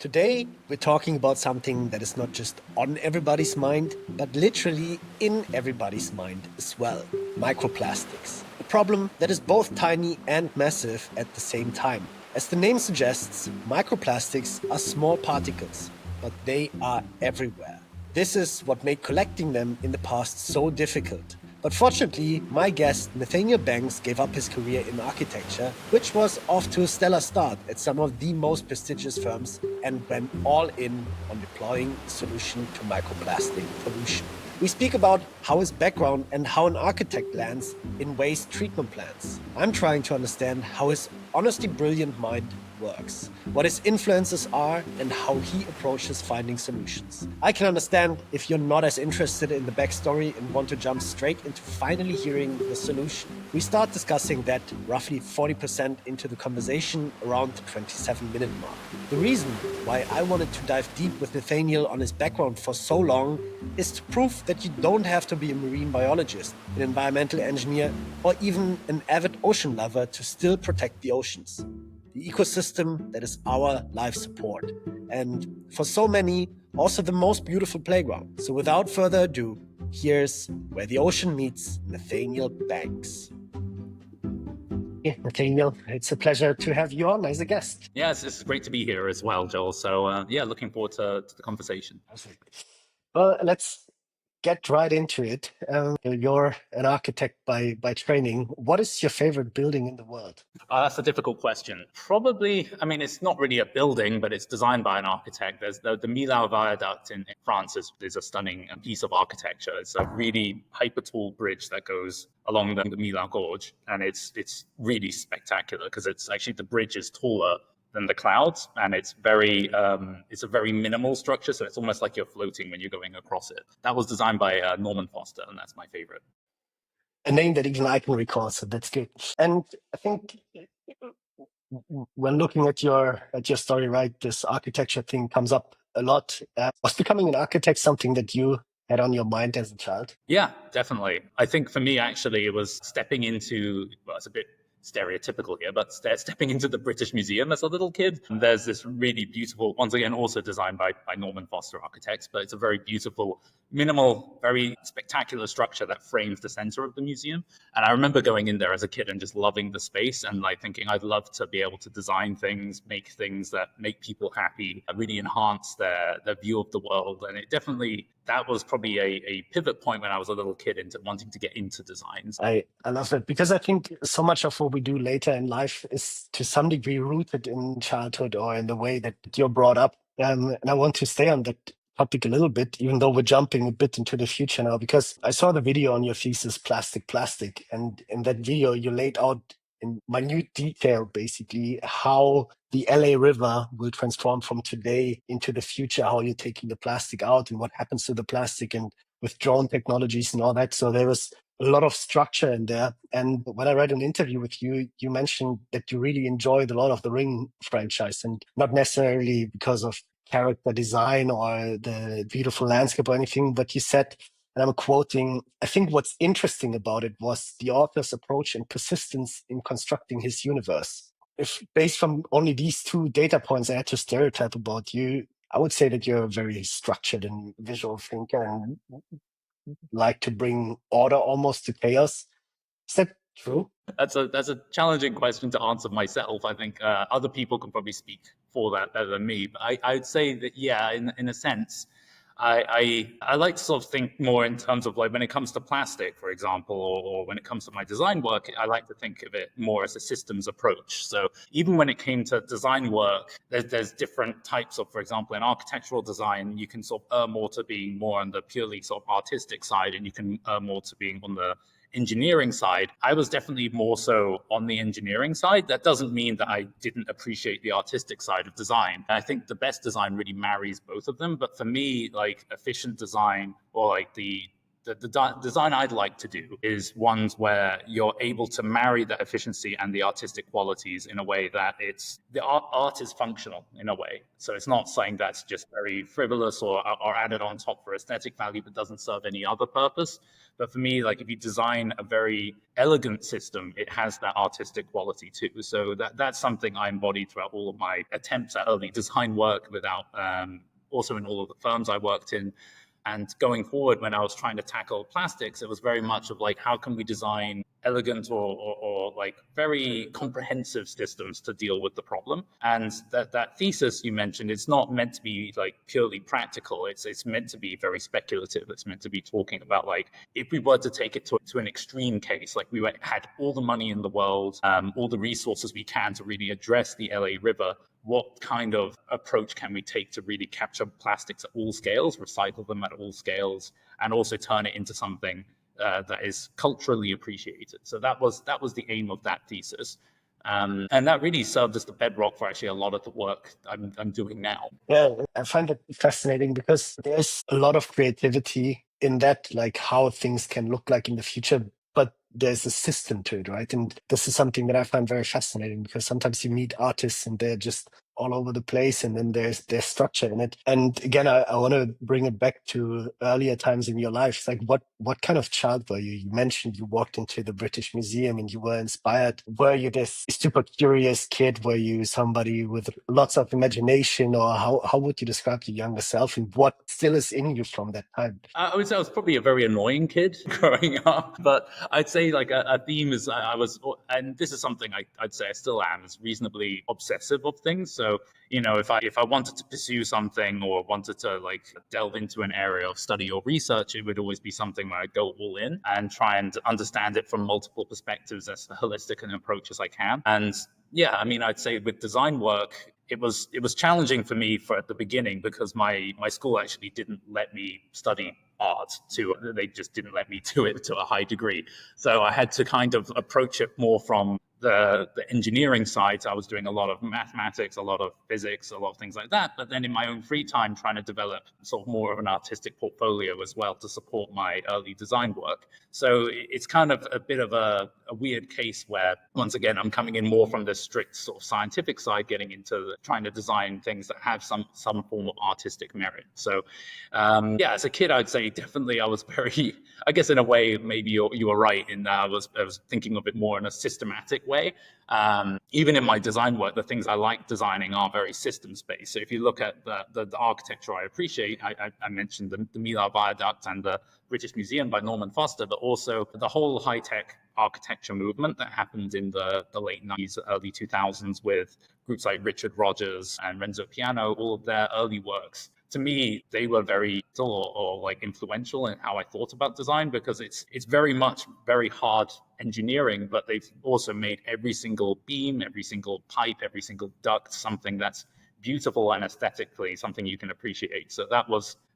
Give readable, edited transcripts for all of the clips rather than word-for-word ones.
Today, we're talking about something that is not just on everybody's mind, but literally in everybody's mind as well. Microplastics. A problem that is both tiny and massive at the same time. As the name suggests, microplastics are small particles, but they are everywhere. This is what made collecting them in the past so difficult. But fortunately, my guest, Nathaniel Banks, gave up his career in architecture, which was off to a stellar start at some of the most prestigious firms, and went all in on deploying a solution to microplastic pollution. We speak about how his background and how an architect lands in waste treatment plants. I'm trying to understand how his honestly brilliant mind works, what his influences are, and how he approaches finding solutions. I can understand if you're not as interested in the backstory and want to jump straight into finally hearing the solution. We start discussing that roughly 40% into the conversation around the 27-minute mark. The reason why I wanted to dive deep with Nathaniel on his background for so long is to prove that you don't have to be a marine biologist, an environmental engineer, or even an avid ocean lover to still protect the oceans, the ecosystem that is our life support, and for so many, also the most beautiful playground. So without further ado, here's Where the Ocean Meets Nathaniel Banks. Yeah, Nathaniel, it's a pleasure to have you on as a guest. Yes, it's great to be here as well, Joel. So looking forward to the conversation. Well, let's get right into it. You're an architect by training. What is your favorite building in the world? That's a difficult question. Probably, I mean, it's not really a building, but it's designed by an architect. There's the Millau Viaduct in France is a stunning piece of architecture. It's a really hyper tall bridge that goes along the Millau Gorge, and it's really spectacular because it's actually the bridge is taller than the clouds, and it's a very minimal structure, so it's almost like you're floating when you're going across it. That was designed by Norman Foster, and that's my favorite. A name that even I can recall, so that's good. And I think when looking at your story, right, this architecture thing comes up a lot. Was becoming an architect something that you had on your mind as a child? Yeah, definitely. I think for me, actually, it was stepping into, well, it's a bit stereotypical here, but stepping into the British Museum as a little kid. And there's this really beautiful, once again, also designed by Norman Foster architects, but it's a very beautiful, minimal, very spectacular structure that frames the center of the museum. And I remember going in there as a kid and just loving the space and like thinking I'd love to be able to design things, make things that make people happy, really enhance their view of the world. And it definitely, that was probably a pivot point when I was a little kid into wanting to get into designs. I love that because I think so much of what we do later in life is to some degree rooted in childhood or in the way that you're brought up. And I want to stay on that topic a little bit, even though we're jumping a bit into the future now, because I saw the video on your thesis, Plastic. And in that video, you laid out in minute detail, basically, how the LA River will transform from today into the future, how you're taking the plastic out and what happens to the plastic and with drone technologies and all that. So there was a lot of structure in there. And when I read an interview with you, you mentioned that you really enjoy the Lord of the Ring franchise, and not necessarily because of character design or the beautiful landscape or anything, but you said, and I'm quoting, I think what's interesting about it was the author's approach and persistence in constructing his universe. If based from only these two data points I had to stereotype about you, I would say that you're a very structured and visual thinker and like to bring order almost to chaos. Is that true? That's a challenging question to answer myself. I think other people can probably speak for that better than me. But I'd say that, yeah, in a sense, I like to sort of think more in terms of like when it comes to plastic, for example, or when it comes to my design work, I like to think of it more as a systems approach. So even when it came to design work, there's different types of, for example, in architectural design, you can sort of err more to being more on the purely sort of artistic side, and you can err more to being on the engineering side. I was definitely more so on the engineering side. That doesn't mean that I didn't appreciate the artistic side of design. I think the best design really marries both of them. But for me, like efficient design or like the design I'd like to do is ones where you're able to marry the efficiency and the artistic qualities in a way that the art is functional in a way. So it's not something that's just very frivolous or added on top for aesthetic value, but doesn't serve any other purpose. But for me, like if you design a very elegant system, it has that artistic quality too. So that's something I embody throughout all of my attempts at early design work also in all of the firms I worked in. And going forward, when I was trying to tackle plastics, it was very much of like, how can we design elegant or like very comprehensive systems to deal with the problem? And that thesis you mentioned, it's not meant to be like purely practical. It's meant to be very speculative. It's meant to be talking about like, if we were to take it to an extreme case, like we had all the money in the world, all the resources we can to really address the LA River, what kind of approach can we take to really capture plastics at all scales, recycle them at all scales, and also turn it into something that is culturally appreciated? So that was the aim of that thesis. And that really served as the bedrock for actually a lot of the work I'm doing now. Yeah, I find it fascinating because there's a lot of creativity in that, like how things can look like in the future, but there's a system to it, right? And this is something that I find very fascinating because sometimes you meet artists and they're just all over the place, and then there's structure in it. And again, I want to bring it back to earlier times in your life. It's like, what kind of child were you? You mentioned you walked into the British Museum and you were inspired. Were you this super curious kid? Were you somebody with lots of imagination, or how would you describe your younger self, and what still is in you from that time? I would say I was probably a very annoying kid growing up, but I'd say like a theme is I was, and this is something I'd say I still am, is reasonably obsessive of things. So, if I wanted to pursue something or wanted to like delve into an area of study or research, it would always be something where I'd go all in and try and understand it from multiple perspectives as holistic an approach as I can. And yeah, I mean, I'd say with design work, it was challenging for me at the beginning because my school actually didn't let me study art they just didn't let me do it to a high degree. So I had to kind of approach it more from the engineering side. I was doing a lot of mathematics, a lot of physics, a lot of things like that. But then in my own free time, trying to develop sort of more of an artistic portfolio as well to support my early design work. So it's kind of a bit of a weird case where, once again, I'm coming in more from the strict sort of scientific side, getting into trying to design things that have some form of artistic merit. So yeah, as a kid, I'd say definitely I was very, I guess in a way, maybe you were right in that I was thinking of it more in a systematic way. Even in my design work, the things I like designing are very systems-based. So if you look at the architecture I appreciate, I mentioned the Milar Viaduct and the British Museum by Norman Foster, but also the whole high-tech architecture movement that happened in the late 90s, early 2000s with groups like Richard Rogers and Renzo Piano, all of their early works. To me, they were very like influential in how I thought about design, because it's very much very hard engineering, but they've also made every single beam, every single pipe, every single duct something that's beautiful and aesthetically something you can appreciate. So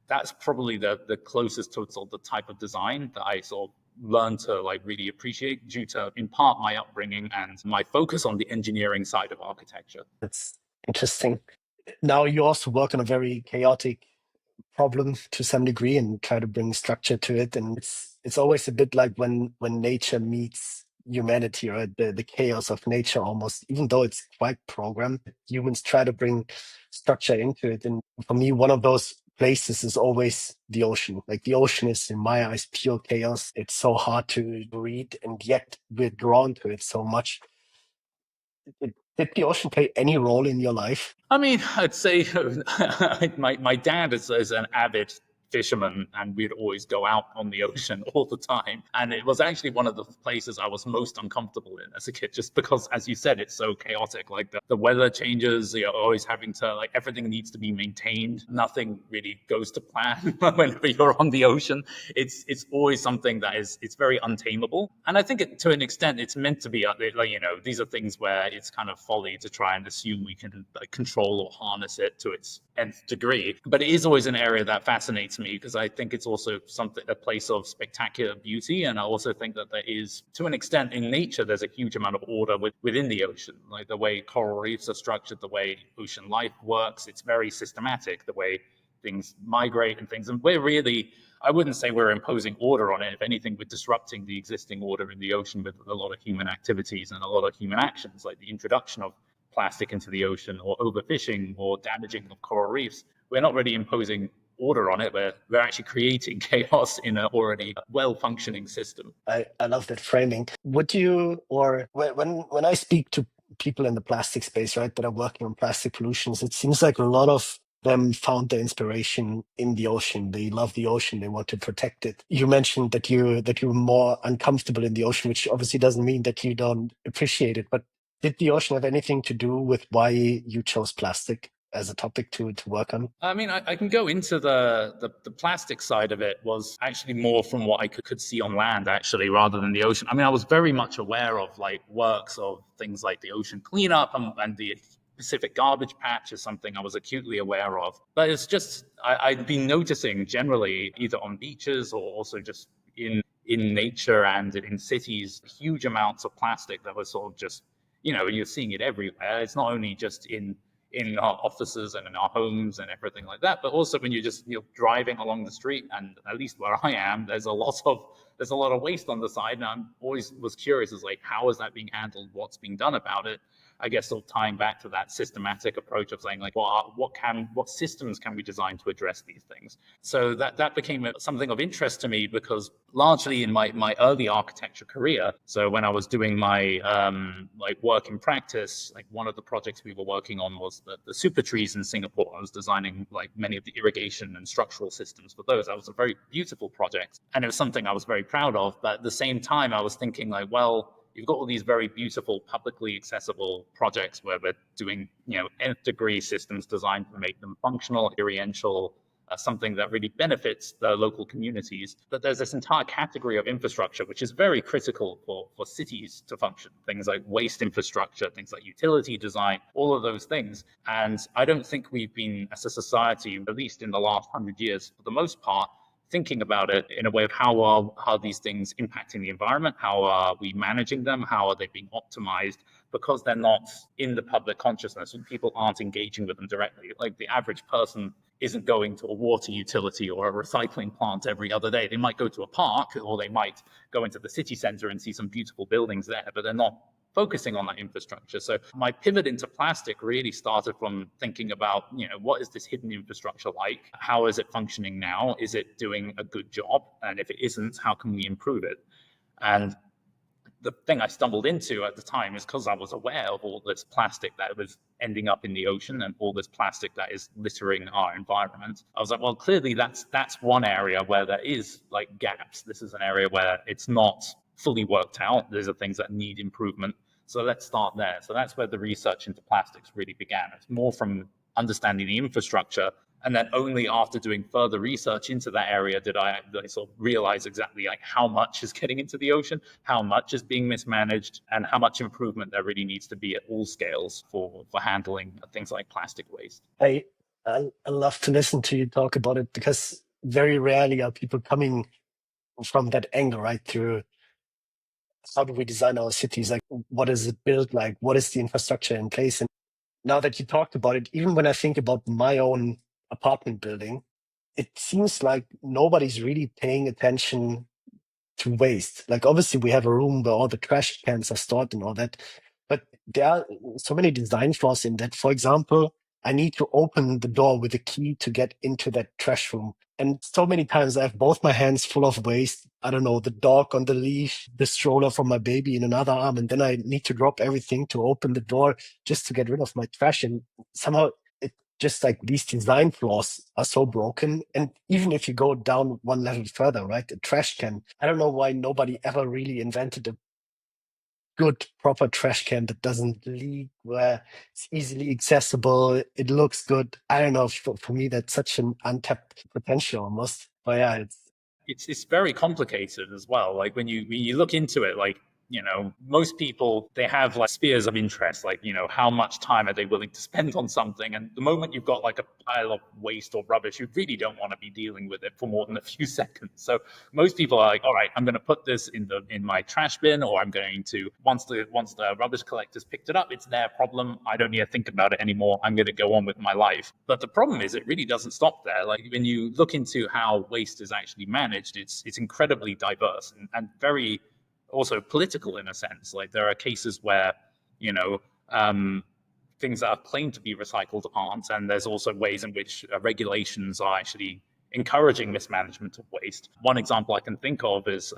that's probably the closest to sort of the type of design that I sort of learned to like really appreciate, due to in part my upbringing and my focus on the engineering side of architecture. That's interesting. Now you also work on a very chaotic problem to some degree and try to bring structure to it. And it's always a bit like when nature meets humanity, right? The chaos of nature almost, even though it's quite programmed, humans try to bring structure into it. And for me, one of those places is always the ocean. Like the ocean is, in my eyes, pure chaos. It's so hard to read, and yet we're drawn to it so much. Did the ocean play any role in your life? I mean, I'd say my dad is an avid fisherman, and we'd always go out on the ocean all the time. And it was actually one of the places I was most uncomfortable in as a kid, just because, as you said, it's so chaotic. Like the weather changes, you're always having to, like, everything needs to be maintained. Nothing really goes to plan whenever you're on the ocean. It's always something that it's very untamable. And I think to an extent, it's meant to be, like, these are things where it's kind of folly to try and assume we can control or harness it to its nth degree. But it is always an area that fascinates me, because I think it's also a place of spectacular beauty. And I also think that there is, to an extent, in nature, there's a huge amount of order within the ocean. Like the way coral reefs are structured, the way ocean life works, it's very systematic. The way things migrate and things. And we're really, I wouldn't say we're imposing order on it. If anything, we're disrupting the existing order in the ocean with a lot of human activities and a lot of human actions, like the introduction of plastic into the ocean or overfishing or damaging of coral reefs. We're not really imposing order on it. We're actually creating chaos in an already well-functioning system. I love that framing. Would you, or when I speak to people in the plastic space, right, that are working on plastic pollutions, it seems like a lot of them found their inspiration in the ocean. They love the ocean. They want to protect it. You mentioned that you're more uncomfortable in the ocean, which obviously doesn't mean that you don't appreciate it. But did the ocean have anything to do with why you chose plastic as a topic to work on? I mean, I can go into the plastic side of it was actually more from what I could see on land, actually, rather than the ocean. I mean, I was very much aware of like works of things like the ocean cleanup and the Pacific garbage patch is something I was acutely aware of. But it's just, I'd been noticing generally, either on beaches or also just in nature and in cities, huge amounts of plastic that was sort of just, you're seeing it everywhere. It's not only just in our offices and in our homes and everything like that, but also when you're driving along the street, and at least where I am, there's a lot of waste on the side, and I'm always was curious as like, how is that being handled? What's being done about it? I guess sort of tying back to that systematic approach of saying like, what systems can we design to address these things? So that became something of interest to me, because largely in my early architecture career, so when I was doing my like work in practice, like one of the projects we were working on was the super trees in Singapore. I was designing like many of the irrigation and structural systems for those. That was a very beautiful project, and it was something I was very proud of. But at the same time, I was thinking like, well, you've got all these very beautiful, publicly accessible projects where we're doing, nth degree systems designed to make them functional, experiential, something that really benefits the local communities. But there's this entire category of infrastructure, which is very critical for cities to function. Things like waste infrastructure, things like utility design, all of those things. And I don't think we've been, as a society, at least in the last 100 years, for the most part, thinking about it in a way of how are these things impacting the environment? How are we managing them? How are they being optimized? Because they're not in the public consciousness and people aren't engaging with them directly. Like the average person isn't going to a water utility or a recycling plant every other day. They might go to a park, or they might go into the city center and see some beautiful buildings there, but they're not focusing on that infrastructure. So my pivot into plastic really started from thinking about, what is this hidden infrastructure like? How is it functioning now? Is it doing a good job? And if it isn't, how can we improve it? And the thing I stumbled into at the time is because I was aware of all this plastic that was ending up in the ocean and all this plastic that is littering our environment. I was like, well, clearly that's one area where there is like gaps. This is an area where it's not fully worked out. These are things that need improvement. So let's start there. So that's where the research into plastics really began. It's more from understanding the infrastructure. And then only after doing further research into that area did I sort of realize exactly like how much is getting into the ocean, how much is being mismanaged, and how much improvement there really needs to be at all scales for handling things like plastic waste. I love to listen to you talk about it, because very rarely are people coming from that angle, right? Through how do we design our cities? Like, what is it built like? What is the infrastructure in place? And now that you talked about it, even when I think about my own apartment building, it seems like nobody's really paying attention to waste. Like, obviously, we have a room where all the trash cans are stored and all that, but there are so many design flaws in that. For example, I need to open the door with a key to get into that trash room. And so many times I have both my hands full of waste. I don't know, the dog on the leash, the stroller from my baby in another arm. And then I need to drop everything to open the door just to get rid of my trash. And somehow it just like these design flaws are so broken. And even if you go down one level further, right, a trash can, I don't know why nobody ever really invented a good proper trash can that doesn't leak, where it's easily accessible, it looks good. I don't know, for me that's such an untapped potential almost. But yeah, It's very complicated as well. Like when you look into it, like most people, they have like spheres of interest, like, how much time are they willing to spend on something? And the moment you've got like a pile of waste or rubbish, you really don't want to be dealing with it for more than a few seconds. So most people are like, all right, I'm going to put this in my trash bin, or I'm going to, once the rubbish collector's picked it up, it's their problem. I don't need to think about it anymore. I'm going to go on with my life. But the problem is it really doesn't stop there. Like when you look into how waste is actually managed, it's incredibly diverse and very also political in a sense. Like there are cases where, things that are claimed to be recycled aren't, and there's also ways in which regulations are actually encouraging mismanagement of waste. One example I can think of is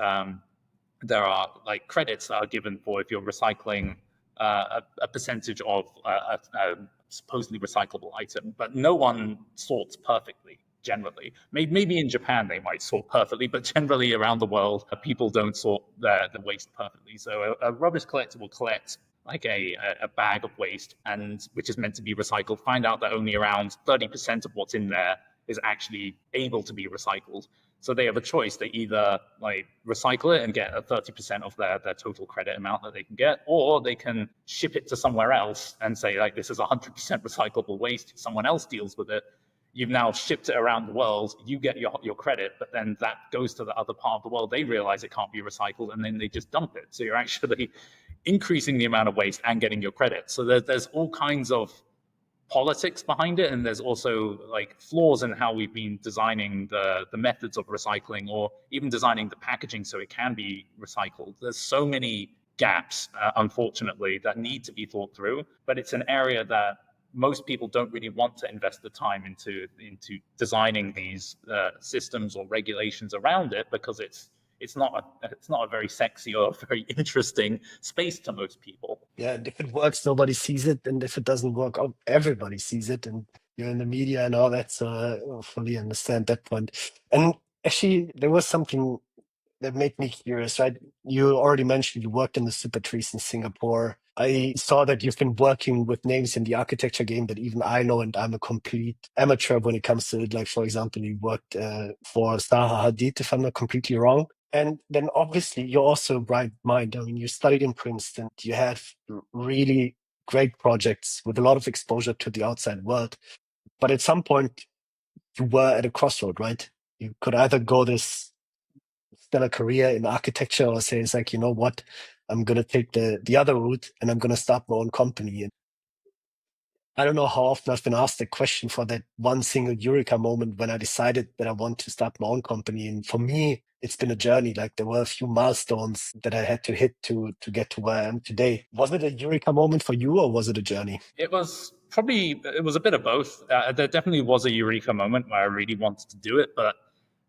there are like credits that are given for if you're recycling a percentage of a supposedly recyclable item, but no one sorts perfectly. Generally, maybe in Japan they might sort perfectly, but generally around the world, people don't sort the waste perfectly. So a rubbish collector will collect like a bag of waste, and which is meant to be recycled, find out that only around 30% of what's in there is actually able to be recycled. So they have a choice. They either like recycle it and get a 30% of their total credit amount that they can get, or they can ship it to somewhere else and say like, this is 100% recyclable waste. Someone else deals with it. You've now shipped it around the world, you get your credit, but then that goes to the other part of the world. They realize it can't be recycled, and then they just dump it. So you're actually increasing the amount of waste and getting your credit. So there's all kinds of politics behind it, and there's also like flaws in how we've been designing the methods of recycling, or even designing the packaging so it can be recycled. There's so many gaps, unfortunately, that need to be thought through, but it's an area that most people don't really want to invest the time into designing these systems or regulations around it, because it's not a very sexy or very interesting space to most people. Yeah, and if it works, nobody sees it, and if it doesn't work, everybody sees it, and you're in the media and all that. So I fully understand that point. And actually, there was something that made me curious, right? You already mentioned you worked in the super trees in Singapore. I saw that you've been working with names in the architecture game that even I know, and I'm a complete amateur when it comes to it. Like, for example, you worked for Zaha Hadid, if I'm not completely wrong. And then obviously you're also a bright mind. I mean, you studied in Princeton. You have really great projects with a lot of exposure to the outside world. But at some point, you were at a crossroad, right? You could either go this stellar career in architecture, or say it's like, you know what, I'm gonna take the other route and I'm gonna start my own company. And I don't know how often I've been asked the question for that one single eureka moment when I decided that I want to start my own company. And for me, it's been a journey. Like there were a few milestones that I had to hit to get to where I am today. Was it a eureka moment for you, or was it a journey? It was a bit of both. There definitely was a eureka moment where I really wanted to do it, but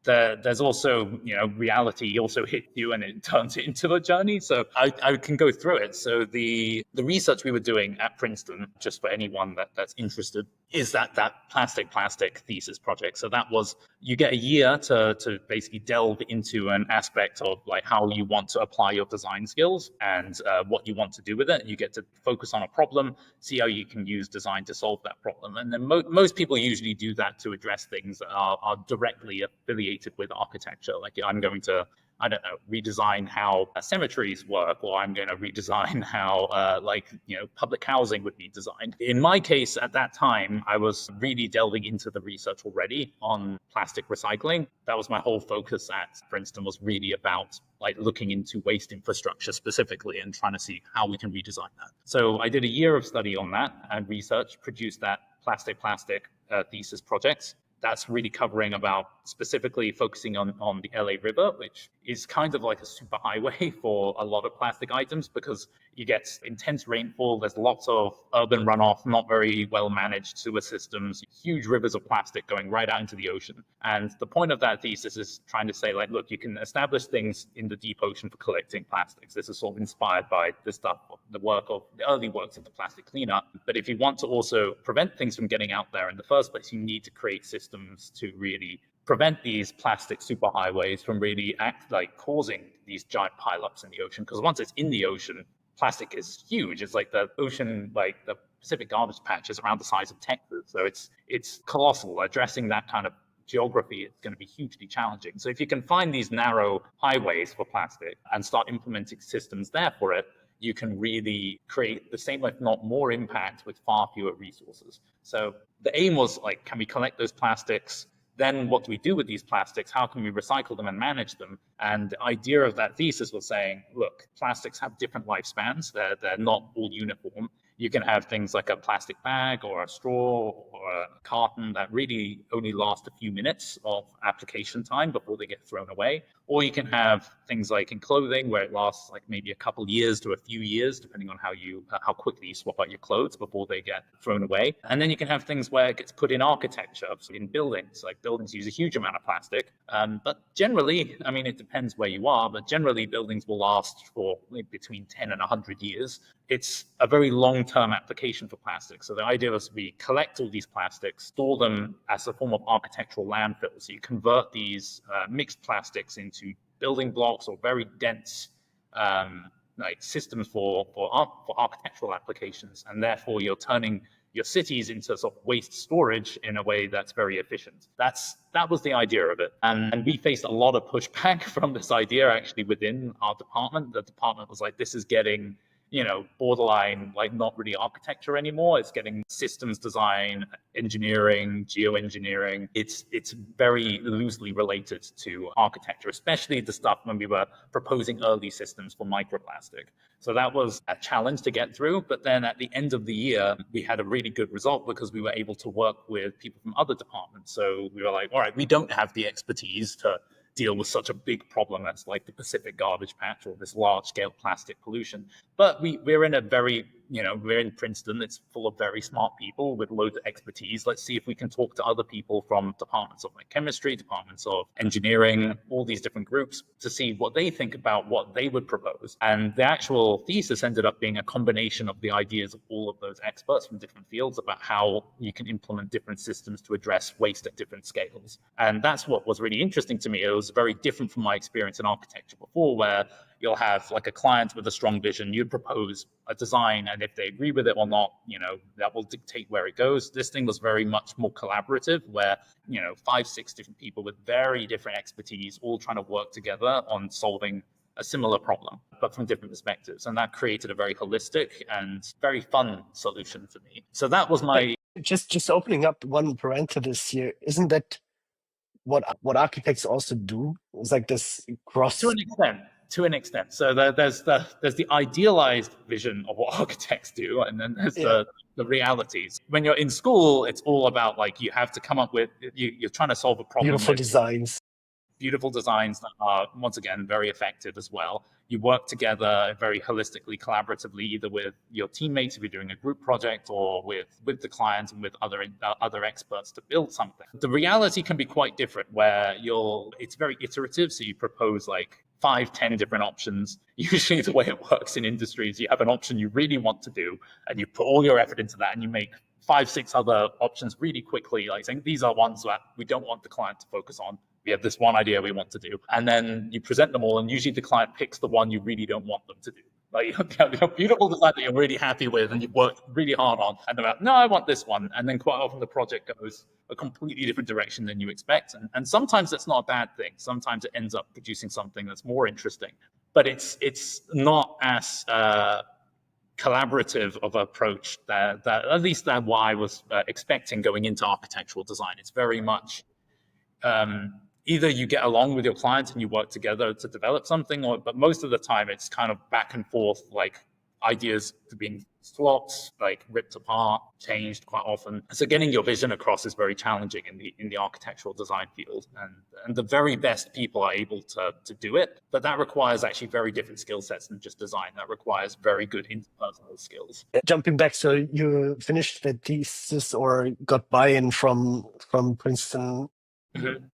there's also, reality also hits you and it turns it into a journey. So I can go through it. So the research we were doing at Princeton, just for anyone that's interested, is that plastic thesis project. So that was, you get a year to basically delve into an aspect of like how you want to apply your design skills and what you want to do with it. You get to focus on a problem, see how you can use design to solve that problem. And then most people usually do that to address things that are directly affiliated with architecture. Like I'm going to, I don't know, redesign how cemeteries work, or I'm going to redesign how public housing would be designed. In my case, at that time, I was really delving into the research already on plastic recycling. That was my whole focus at Princeton, was really about like looking into waste infrastructure specifically and trying to see how we can redesign that. So I did a year of study on that and research, produced that plastic thesis project. That's really covering about specifically focusing on the LA River, which is kind of like a superhighway for a lot of plastic items, because you get intense rainfall. There's lots of urban runoff, not very well managed sewer systems, huge rivers of plastic going right out into the ocean. And the point of that thesis is trying to say, like, look, you can establish things in the deep ocean for collecting plastics. This is sort of inspired by the stuff, the early works of the plastic cleanup. But if you want to also prevent things from getting out there in the first place, you need to create systems to really prevent these plastic superhighways from really causing these giant pileups in the ocean. Because once it's in the ocean, plastic is huge. It's like the ocean, like the Pacific garbage patch is around the size of Texas. So it's colossal. Addressing that kind of geography, it's going to be hugely challenging. So if you can find these narrow highways for plastic and start implementing systems there for it, you can really create the same, if not more, impact with far fewer resources. So the aim was like, can we collect those plastics? Then what do we do with these plastics? How can we recycle them and manage them? And the idea of that thesis was saying, look, plastics have different lifespans. They're not all uniform. You can have things like a plastic bag or a straw or a carton that really only last a few minutes of application time before they get thrown away. Or you can have things like in clothing where it lasts like maybe a couple years to a few years, depending on how quickly you swap out your clothes before they get thrown away. And then you can have things where it gets put in architecture, so in buildings. Like buildings use a huge amount of plastic. But generally, I mean, it depends where you are, but generally buildings will last for between 10 and 100 years. It's a very long-term application for plastic. So the idea is we collect all these plastics, store them as a form of architectural landfill. So you convert these mixed plastics into building blocks or very dense like systems for architectural applications. And therefore, you're turning your cities into sort of waste storage in a way that's very efficient. That was the idea of it. And we faced a lot of pushback from this idea actually within our department. The department was like, this is getting borderline, like not really architecture anymore. It's getting systems design, engineering, geoengineering. It's very loosely related to architecture, especially the stuff when we were proposing early systems for microplastic. So that was a challenge to get through. But then at the end of the year, we had a really good result because we were able to work with people from other departments. So we were like, all right, we don't have the expertise to deal with such a big problem as like the Pacific garbage patch or this large scale plastic pollution. But we're in a very, we're in Princeton. It's full of very smart people with loads of expertise. Let's see if we can talk to other people from departments of like chemistry, departments of engineering, all these different groups to see what they think about what they would propose. And the actual thesis ended up being a combination of the ideas of all of those experts from different fields about how you can implement different systems to address waste at different scales. And that's what was really interesting to me. It was very different from my experience in architecture before, where you'll have like a client with a strong vision, you'd propose a design, and if they agree with it or not, that will dictate where it goes. This thing was very much more collaborative, where 5, 6 different people with very different expertise all trying to work together on solving a similar problem, but from different perspectives. And that created a very holistic and very fun solution for me. So that was my... Just opening up one parenthesis here, isn't that what architects also do? It's like this cross... To an extent. So there's the idealized vision of what architects do, and then there's the realities. When you're in school, it's all about like you have to come up with, you're trying to solve a problem. Beautiful designs that are, once again, very effective as well. You work together very holistically, collaboratively, either with your teammates if you're doing a group project, or with the clients and with other experts to build something. The reality can be quite different, where it's very iterative. So you propose like 5, 10 different options. Usually the way it works in industry is you have an option you really want to do, and you put all your effort into that, and you make 5, 6 other options really quickly, like saying these are ones that we don't want the client to focus on. We have this one idea we want to do, and then you present them all, and usually the client picks the one you really don't want them to do. Like you have a beautiful design that you're really happy with and you've worked really hard on, and they're like, no, I want this one. And then quite often the project goes a completely different direction than you expect. And sometimes that's not a bad thing. Sometimes it ends up producing something that's more interesting, but it's not as collaborative of approach that at least that what I was expecting going into architectural design. It's very much either you get along with your clients and you work together to develop something, but most of the time it's kind of back and forth, like ideas being swapped, like ripped apart, changed quite often. So getting your vision across is very challenging in the architectural design field, and the very best people are able to do it, but that requires actually very different skill sets than just design. That requires very good interpersonal skills. Jumping back, so you finished the thesis or got buy-in from Princeton. Mm-hmm.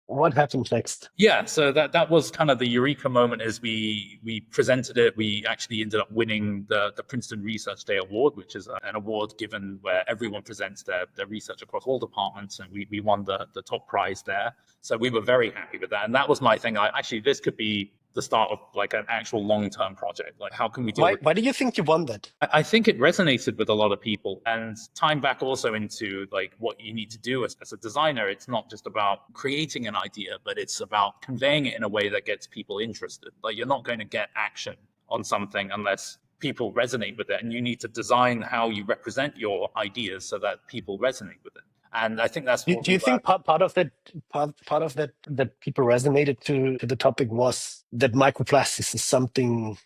What happened next? Yeah, so that was kind of the eureka moment. As we presented it, we actually ended up winning the Princeton Research Day Award, which is an award given where everyone presents their research across all departments, and we won the top prize there. So we were very happy with that, and that was my thing. This could be the start of like an actual long-term project. Like, how can we deal with Why do you think you won that? I think it resonated with a lot of people, and tying back also into like what you need to do as a designer. It's not just about creating an idea, but it's about conveying it in a way that gets people interested. Like, you're not going to get action on something unless people resonate with it, and you need to design how you represent your ideas so that people resonate with it. And I think that's what Do you think part of that people resonated to the topic was that microplastics is something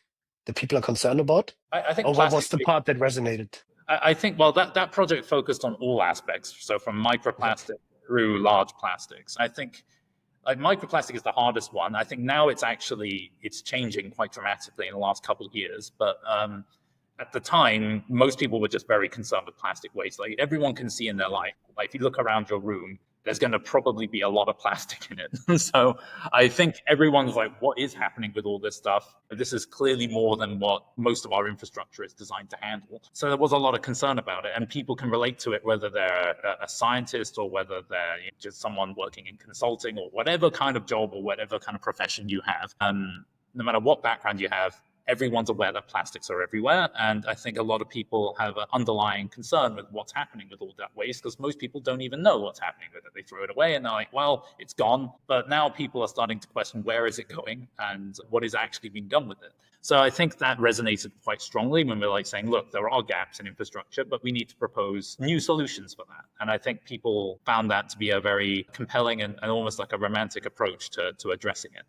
that people are concerned about? I think Or what was plastic. the part that resonated? I think, well, that project focused on all aspects. So from microplastic through large plastics. I think like microplastic is the hardest one. I think now it's changing quite dramatically in the last couple of years. But at the time, most people were just very concerned with plastic waste. Like, everyone can see in their life, like if you look around your room, there's going to probably be a lot of plastic in it. So I think everyone's like, what is happening with all this stuff? This is clearly more than what most of our infrastructure is designed to handle. So there was a lot of concern about it, and people can relate to it, whether they're a scientist or whether they're just someone working in consulting or whatever kind of job or whatever kind of profession you have. No matter what background you have, everyone's aware that plastics are everywhere. And I think a lot of people have an underlying concern with what's happening with all that waste, because most people don't even know what's happening with it. They throw it away and they're like, well, it's gone. But now people are starting to question, where is it going and what is actually being done with it? So I think that resonated quite strongly when we're like saying, look, there are gaps in infrastructure, but we need to propose new solutions for that. And I think people found that to be a very compelling and almost like a romantic approach to addressing it.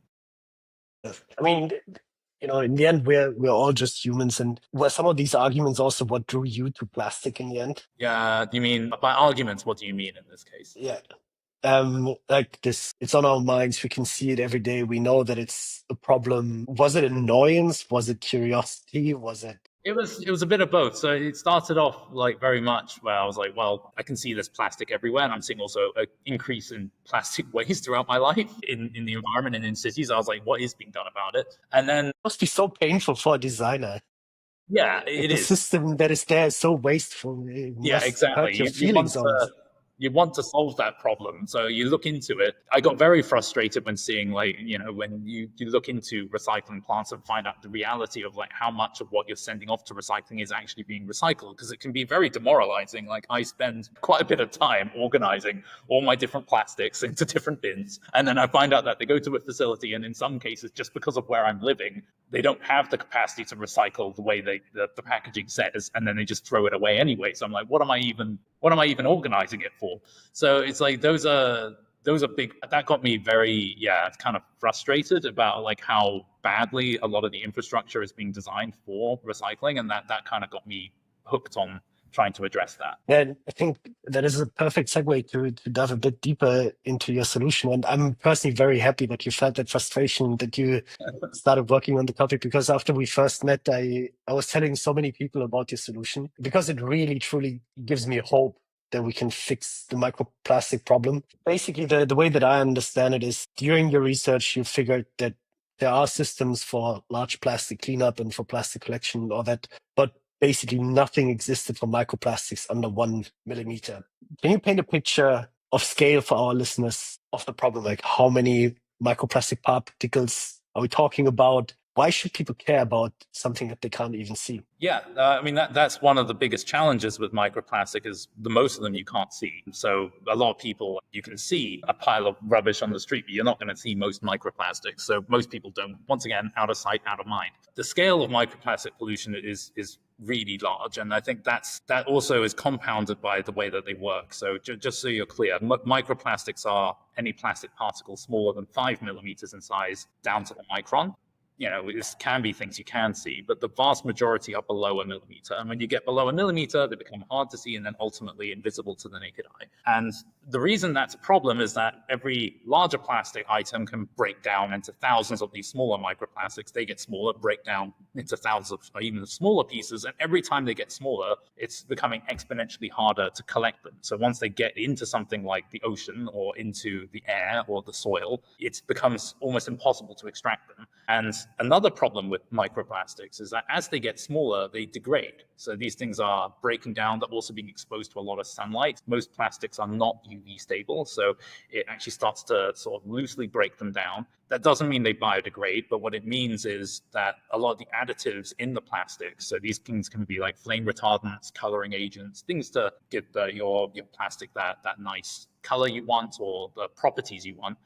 I mean, in the end, we're all just humans, and were some of these arguments also what drew you to plastic in the end? Yeah, you mean by arguments? What do you mean in this case? Yeah. Like this, it's on our minds. We can see it every day. We know that it's a problem. Was it annoyance? Was it curiosity? Was it? It was a bit of both. So it started off like very much where I was like, well, I can see there's plastic everywhere, and I'm seeing also an increase in plastic waste throughout my life in the environment and in cities. I was like, what is being done about it? And then It must be so painful for a designer. yeah, Like it the is. system that is there is so wasteful. It Yeah, must exactly. hurt your feelings almost. You want to solve that problem. So you look into it. I got very frustrated when seeing when you look into recycling plants and find out the reality of like how much of what you're sending off to recycling is actually being recycled, because it can be very demoralizing. Like, I spend quite a bit of time organizing all my different plastics into different bins. And then I find out that they go to a facility, and in some cases, just because of where I'm living, they don't have the capacity to recycle the way the packaging says, and then they just throw it away anyway. So I'm like, what am I even organizing it for? So it's like those are big. That got me very kind of frustrated about like how badly a lot of the infrastructure is being designed for recycling, and that kind of got me hooked on trying to address that. And I think that is a perfect segue to dive a bit deeper into your solution. And I'm personally very happy that you felt that frustration, that you started working on the topic, because after we first met, I was telling so many people about your solution, because it really, truly gives me hope that we can fix the microplastic problem. Basically, the way that I understand it is, during your research, you figured that there are systems for large plastic cleanup and for plastic collection, or that, but basically nothing existed for microplastics under 1 millimeter. Can you paint a picture of scale for our listeners of the problem? Like, how many microplastic particles are we talking about? Why should people care about something that they can't even see? Yeah, I mean, that's one of the biggest challenges with microplastic, is the most of them you can't see. So a lot of people, you can see a pile of rubbish on the street, but you're not going to see most microplastics. So most people don't. Once again, out of sight, out of mind. The scale of microplastic pollution is really large, and I think that also is compounded by the way that they work. So just so you're clear, microplastics are any plastic particle smaller than 5 millimeters in size down to the micron. This can be things you can see, but the vast majority are below 1 millimeter. And when you get below 1 millimeter, they become hard to see and then ultimately invisible to the naked eye. And the reason that's a problem is that every larger plastic item can break down into thousands of these smaller microplastics. They get smaller, break down into thousands of even smaller pieces. And every time they get smaller, it's becoming exponentially harder to collect them. So once they get into something like the ocean or into the air or the soil, it becomes almost impossible to extract them. And another problem with microplastics is that as they get smaller, they degrade. So these things are breaking down. They're also being exposed to a lot of sunlight. Most plastics are not UV stable, so it actually starts to sort of loosely break them down. That doesn't mean they biodegrade, but what it means is that a lot of the additives in the plastics, so these things can be like flame retardants, coloring agents, things to give your plastic that nice color you want or the properties you want,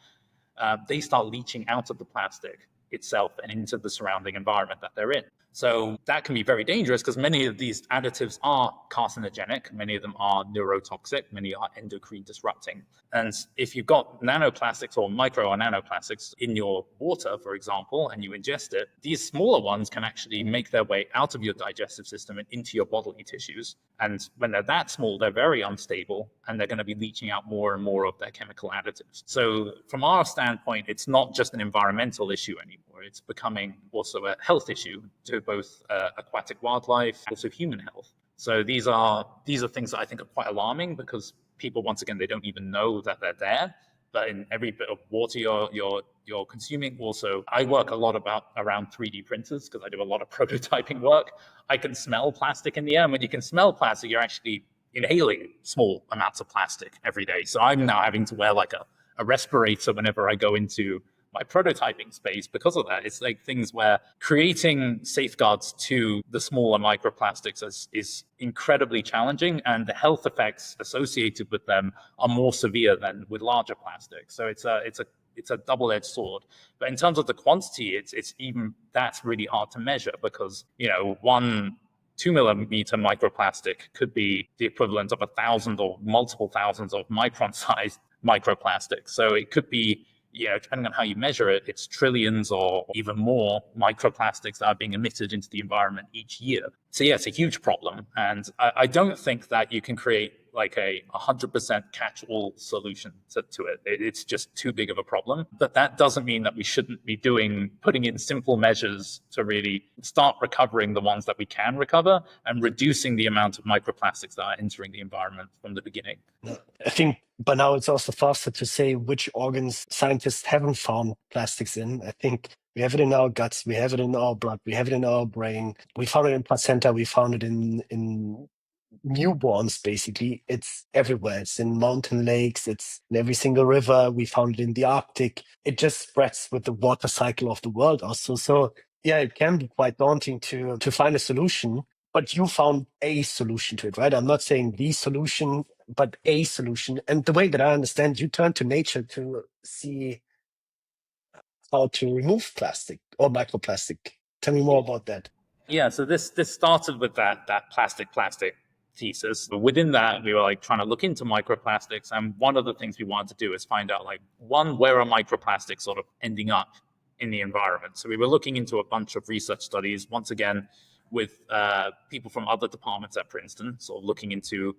they start leaching out of the plastic itself and into the surrounding environment that they're in. So that can be very dangerous because many of these additives are carcinogenic, many of them are neurotoxic, many are endocrine disrupting. And if you've got nanoplastics or micro or nanoplastics in your water, for example, and you ingest it, these smaller ones can actually make their way out of your digestive system and into your bodily tissues. And when they're that small, they're very unstable and they're going to be leaching out more and more of their chemical additives. So from our standpoint, it's not just an environmental issue anymore. It's becoming also a health issue to both aquatic wildlife, also human health. So these are things that I think are quite alarming because people, once again, they don't even know that they're there. But in every bit of water you're consuming, also, I work a lot around 3D printers because I do a lot of prototyping work. I can smell plastic in the air. And when you can smell plastic, you're actually inhaling small amounts of plastic every day. So I'm now having to wear like a respirator whenever I go into my prototyping space because of that. It's like things where creating safeguards to the smaller microplastics is incredibly challenging, and the health effects associated with them are more severe than with larger plastics. So it's a double-edged sword. But in terms of the quantity, it's even that's really hard to measure because 2 millimeter microplastic could be the equivalent of 1,000 or multiple thousands of micron-sized microplastics. So it could be, depending on how you measure it, it's trillions or even more microplastics that are being emitted into the environment each year. So yeah, it's a huge problem. And I don't think that you can create like a 100% catch-all solution to it. It's just too big of a problem. But that doesn't mean that we shouldn't be putting in simple measures to really start recovering the ones that we can recover and reducing the amount of microplastics that are entering the environment from the beginning. I think by now it's also faster to say which organs scientists haven't found plastics in. I think we have it in our guts, we have it in our blood, we have it in our brain. We found it in placenta, we found it in newborns, basically. It's everywhere. It's in mountain lakes, it's in every single river. We found it in the Arctic. It just spreads with the water cycle of the world also. So yeah, it can be quite daunting to find a solution. But you found a solution to it, right? I'm not saying the solution, but a solution. And the way that I understand, you turn to nature to see how to remove plastic or microplastic. Tell me more about that. Yeah, so this started with that plastic thesis. But within that, we were like trying to look into microplastics. And one of the things we wanted to do is find out, like, one, where are microplastics sort of ending up in the environment? So we were looking into a bunch of research studies, once again, with people from other departments at Princeton, sort of looking into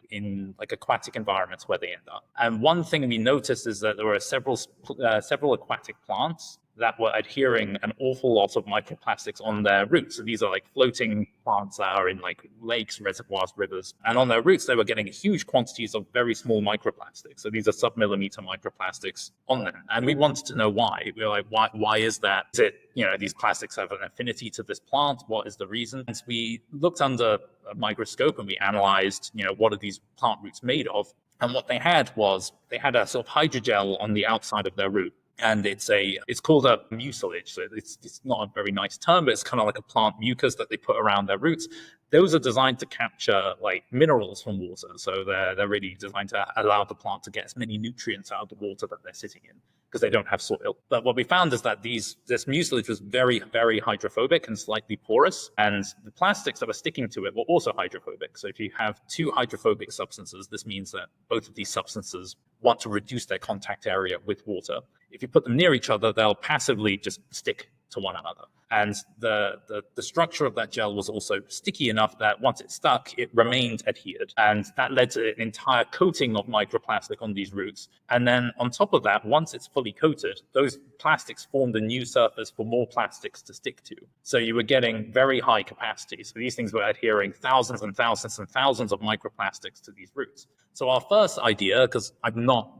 in like aquatic environments where they end up. And one thing we noticed is that there were several aquatic plants that were adhering an awful lot of microplastics on their roots. So these are like floating plants that are in like lakes, reservoirs, rivers. And on their roots, they were getting huge quantities of very small microplastics. So these are sub-millimeter microplastics on them. And we wanted to know why. We were like, why is that? Is it, these plastics have an affinity to this plant? What is the reason? And so we looked under a microscope and we analyzed, what are these plant roots made of? And what they had a sort of hydrogel on the outside of their root. And it's called a mucilage. So it's not a very nice term, but it's kind of like a plant mucus that they put around their roots. Those are designed to capture like minerals from water. So they're really designed to allow the plant to get as many nutrients out of the water that they're sitting in because they don't have soil. But what we found is that this mucilage was very, very hydrophobic and slightly porous. And the plastics that were sticking to it were also hydrophobic. So if you have two hydrophobic substances, this means that both of these substances want to reduce their contact area with water. If you put them near each other, they'll passively just stick to one another. And the structure of that gel was also sticky enough that once it stuck, it remained adhered. And that led to an entire coating of microplastic on these roots. And then on top of that, once it's fully coated, those plastics formed a new surface for more plastics to stick to. So you were getting very high capacity. So these things were adhering thousands and thousands and thousands of microplastics to these roots. So our first idea, because I'm not,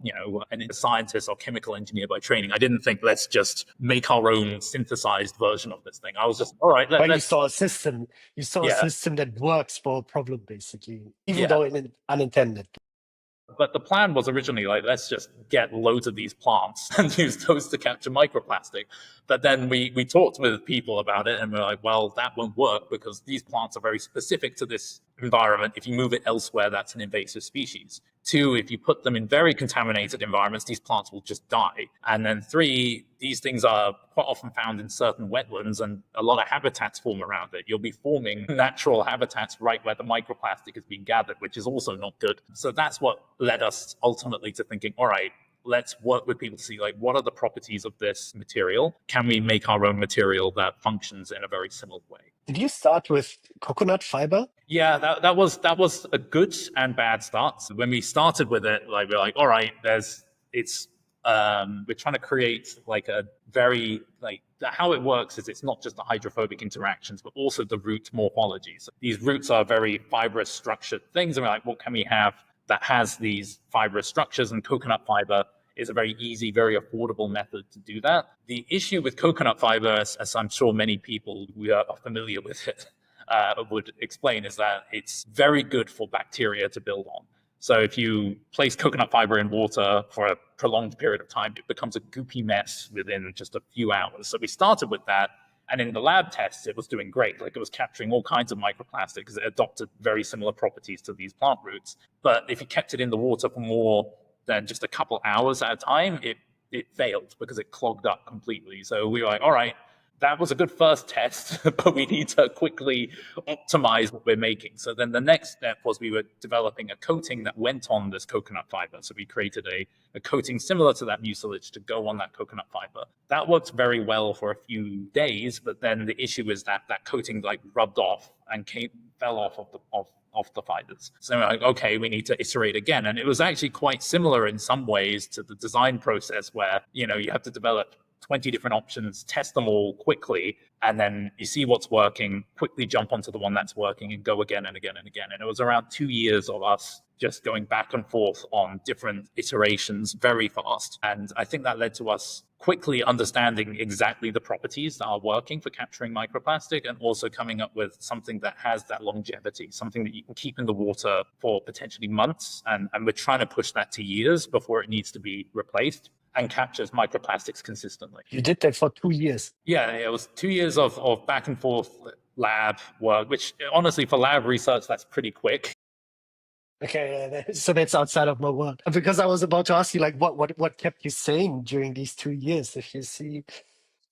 a scientist or chemical engineer by training, I didn't think let's just make our own synthesized version of this thing. I was just, all right, But let's. you saw a system. You saw a Yeah, system that works for a problem, basically, even yeah. though it unintended. But the plan was originally like, let's just get loads of these plants and use those to capture microplastic. But then we talked with people about it and we're like, well, that won't work because these plants are very specific to this environment. If you move it elsewhere, that's an invasive species. 2, if you put them in very contaminated environments, these plants will just die. And then 3, these things are quite often found in certain wetlands and a lot of habitats form around it. You'll be forming natural habitats right where the microplastic is being gathered, which is also not good. So that's what led us ultimately to thinking, all right, let's work with people to see like what are the properties of this material? Can we make our own material that functions in a very similar way? Did you start with coconut fiber? Yeah, that was a good and bad start. So when we started with it, like we're like, all right, we're trying to create like a very how it works is it's not just the hydrophobic interactions, but also the root morphology. So these roots are very fibrous structured things, and we're like, what can we have that has these fibrous structures? And coconut fiber is a very easy, very affordable method to do that. The issue with coconut fiber, as I'm sure many people who are familiar with it would explain, is that it's very good for bacteria to build on. So if you place coconut fiber in water for a prolonged period of time, it becomes a goopy mess within just a few hours. So we started with that. And in the lab tests, it was doing great. Like it was capturing all kinds of microplastic because it adopted very similar properties to these plant roots. But if you kept it in the water for more than just a couple hours at a time, it failed because it clogged up completely. So we were like, all right, that was a good first test, but we need to quickly optimize what we're making. So then the next step was we were developing a coating that went on this coconut fiber. So we created a coating similar to that mucilage to go on that coconut fiber. That worked very well for a few days, but then the issue is that that coating like rubbed off and fell off of the fibers. So we're like, okay, we need to iterate again. And it was actually quite similar in some ways to the design process where, you have to develop 20 different options, test them all quickly, and then you see what's working, quickly jump onto the one that's working and go again and again and again. And it was around 2 years of us just going back and forth on different iterations very fast. And I think that led to us quickly understanding exactly the properties that are working for capturing microplastic and also coming up with something that has that longevity, something that you can keep in the water for potentially months. And we're trying to push that to years before it needs to be replaced and captures microplastics consistently. You did that for 2 years. Yeah, it was 2 years of back and forth lab work, which honestly for lab research, that's pretty quick. Okay, so that's outside of my world. Because I was about to ask you, like, what kept you sane during these 2 years? If you see,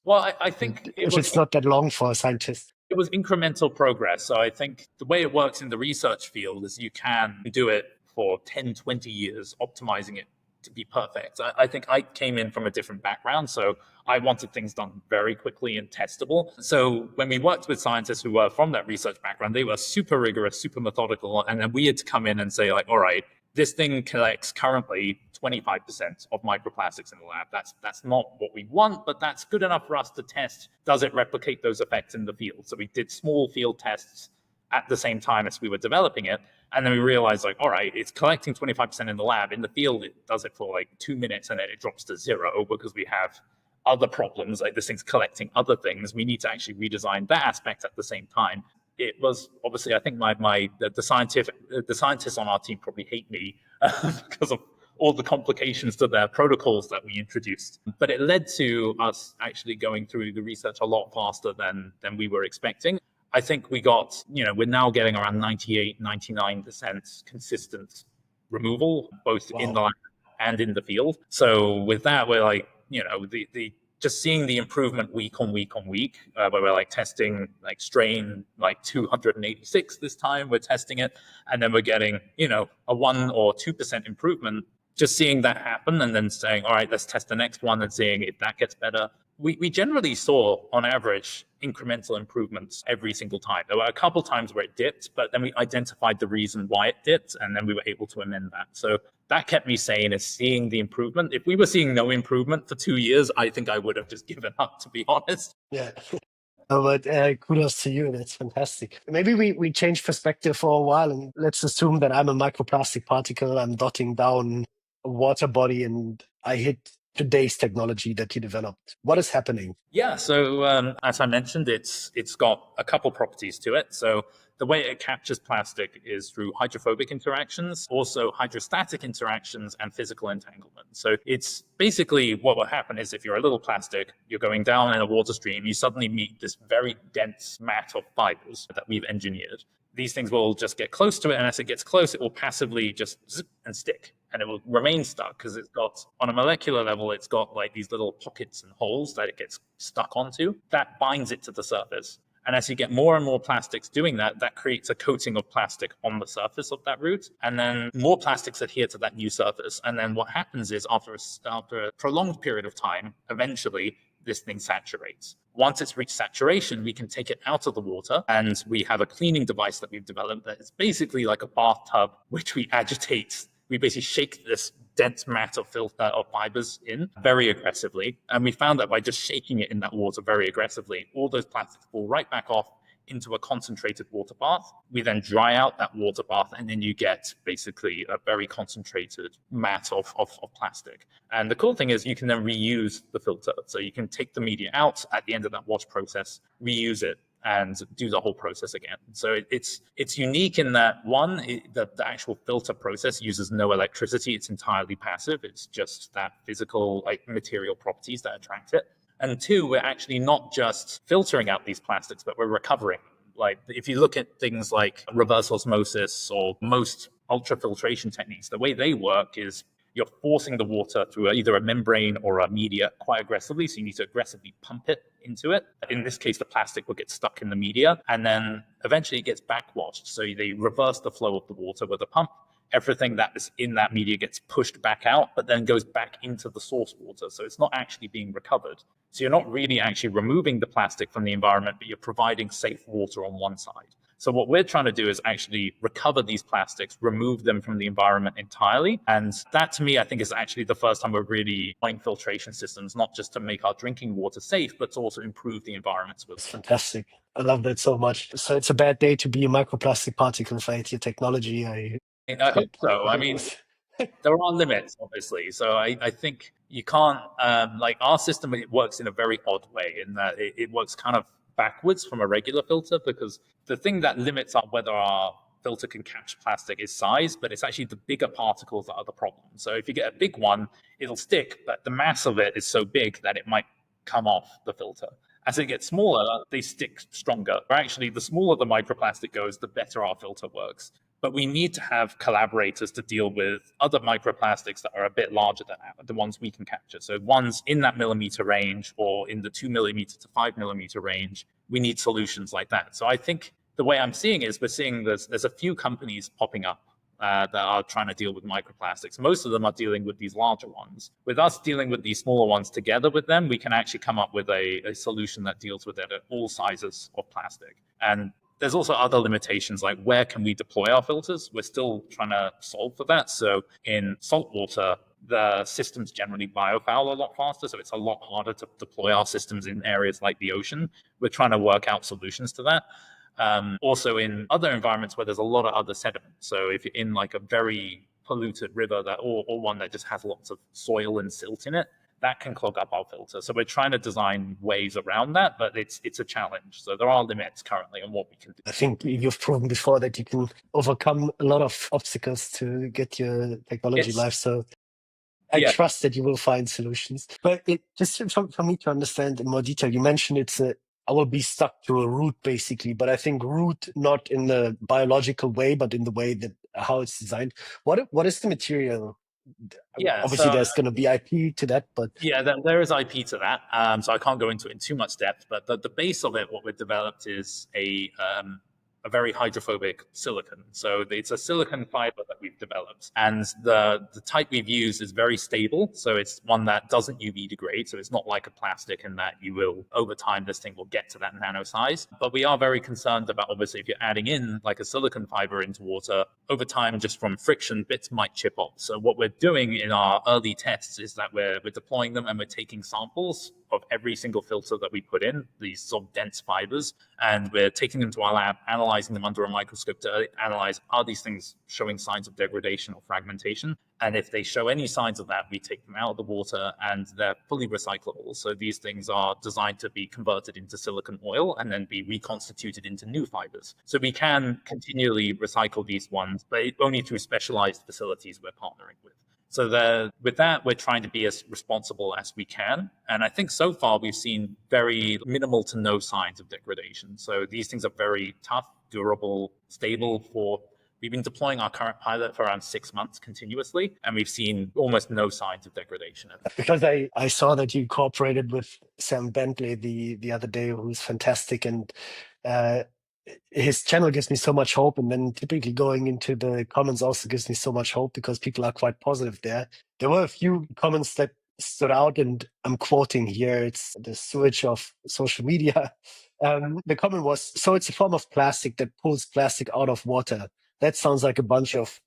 Well, I think if it's not that long for a scientist. it was incremental progress. So I think the way it works in the research field is you can do it for 10, 20 years, optimizing it to be perfect. I think I came in from a different background, so I wanted things done very quickly and testable. So when we worked with scientists who were from that research background, they were super rigorous, super methodical, and then we had to come in and say like, all right, this thing collects currently 25% of microplastics in the lab. That's not what we want, but that's good enough for us to test. Does it replicate those effects in the field? So we did small field tests at the same time as we were developing it. And then we realized like, all right, it's collecting 25% in the lab. In the field, it does it for like 2 minutes and then it drops to 0 because we have other problems, like this thing's collecting other things. We need to actually redesign that aspect at the same time. It was obviously, I think the scientists on our team probably hate me because of all the complications to their protocols that we introduced. But it led to us actually going through the research a lot faster than we were expecting. I think we're now getting around 98, 99% consistent removal, both in the lab and in the field. So with that, we're like, just seeing the improvement week on week on week, where we're like testing like strain like 286 this time, we're testing it, and then we're getting, a 1 or 2% improvement. Just seeing that happen and then saying, all right, let's test the next one and seeing if that gets better. we generally saw, on average, incremental improvements every single time. There were a couple times where it dipped, but then we identified the reason why it dipped, and then we were able to amend that. So that kept me sane, is seeing the improvement. If we were seeing no improvement for 2 years, I think I would have just given up, to be honest. Yeah. But kudos to you. That's fantastic. Maybe we change perspective for a while, and let's assume that I'm a microplastic particle. I'm dotting down a water body, and I hit today's technology that you developed. What is happening? Yeah, so as I mentioned, it's got a couple properties to it. So the way it captures plastic is through hydrophobic interactions, also hydrostatic interactions, and physical entanglement. So it's basically, what will happen is, if you're a little plastic, you're going down in a water stream, you suddenly meet this very dense mat of fibers that we've engineered. These things will just get close to it, and as it gets close, it will passively just zip and stick, and it will remain stuck because it's got, on a molecular level, it's got like these little pockets and holes that it gets stuck onto. That binds it to the surface. And as you get more and more plastics doing that, that creates a coating of plastic on the surface of that route. And then more plastics adhere to that new surface. And then what happens is, after a prolonged period of time, eventually this thing saturates. Once it's reached saturation, we can take it out of the water, and we have a cleaning device that we've developed that is basically like a bathtub, which we agitate. We basically shake this dense mat of fibers in very aggressively. And we found that by just shaking it in that water very aggressively, all those plastics fall right back off into a concentrated water bath. We then dry out that water bath, and then you get basically a very concentrated mat of plastic. And the cool thing is, you can then reuse the filter. So you can take the media out at the end of that wash process, reuse it, and do the whole process again. So it's unique in that, one, the actual filter process uses no electricity. It's entirely passive. It's just that physical, like, material properties that attract it. And two, we're actually not just filtering out these plastics, but we're recovering. Like, if you look at things like reverse osmosis or most ultrafiltration techniques, the way they work is, you're forcing the water through either a membrane or a media quite aggressively. So you need to aggressively pump it into it. In this case, the plastic will get stuck in the media, and then eventually it gets backwashed. So they reverse the flow of the water with a pump. Everything that is in that media gets pushed back out, but then goes back into the source water. So it's not actually being recovered. So you're not really actually removing the plastic from the environment, but you're providing safe water on one side. So what we're trying to do is actually recover these plastics, remove them from the environment entirely. And that, to me, I think, is actually the first time we're really applying filtration systems, not just to make our drinking water safe, but to also improve the environments with. It's fantastic. I love that so much. So it's a bad day to be a microplastic particle if I hate your technology. I hope so. I mean, there are limits, obviously. So I think you can't, like, our system, it works in a very odd way, in that it works kind of backwards from a regular filter, because the thing that limits whether our filter can catch plastic is size, but it's actually the bigger particles that are the problem. So if you get a big one, it'll stick, but the mass of it is so big that it might come off the filter. As it gets smaller, they stick stronger. Actually, the smaller the microplastic goes, the better our filter works. But we need to have collaborators to deal with other microplastics that are a bit larger than that, the ones we can capture. So ones in that millimeter range, or in the 2 millimeter to 5 millimeter range, we need solutions like that. So I think the way I'm seeing it is, we're seeing there's a few companies popping up that are trying to deal with microplastics. Most of them are dealing with these larger ones. With us dealing with these smaller ones together with them, we can actually come up with a solution that deals with it at all sizes of plastic. And there's also other limitations, like, where can we deploy our filters? We're still trying to solve for that. So in saltwater, the systems generally biofoul a lot faster, so it's a lot harder to deploy our systems in areas like the ocean. We're trying to work out solutions to that. Also in other environments where there's a lot of other sediment. So if you're in like a very polluted river, or one that just has lots of soil and silt in it, that can clog up our filter. So we're trying to design ways around that, but it's a challenge. So there are limits currently on what we can do. I think you've proven before that you can overcome a lot of obstacles to get your technology live. So I trust that you will find solutions. But just for me to understand in more detail, you mentioned I will be stuck to a root, basically, but I think root not in the biological way, but in the way that how it's designed. What is the material? Obviously, there's going to be IP to that, but there is IP to that. So I can't go into it in too much depth. But the base of it, what we've developed, is a a very hydrophobic silicon. So it's a silicon fiber that we've developed. And the type we've used is very stable. So it's one that doesn't UV degrade. So it's not like a plastic in that you will, over time, this thing will get to that nano size. But we are very concerned about, obviously, if you're adding in like a silicon fiber into water, over time, just from friction, bits might chip off. So what we're doing in our early tests is that we're deploying them and we're taking samples of every single filter that we put in, these sort of dense fibers, and we're taking them to our lab, analyzing them under a microscope to analyze, are these things showing signs of degradation or fragmentation? And if they show any signs of that, we take them out of the water and they're fully recyclable. So these things are designed to be converted into silicon oil and then be reconstituted into new fibers. So we can continually recycle these ones, but only through specialized facilities we're partnering with. So with that, we're trying to be as responsible as we can. And I think so far we've seen very minimal to no signs of degradation. So these things are very tough, durable, stable. We've been deploying our current pilot for around 6 months continuously, and we've seen almost no signs of degradation. Because I saw that you cooperated with Sam Bentley the other day, who's fantastic, and uh, his channel gives me so much hope. And then typically going into the comments also gives me so much hope because people are quite positive there. There were a few comments that stood out, and I'm quoting here. It's the sewage of social media. The comment was, so it's a form of plastic that pulls plastic out of water. That sounds like a bunch of.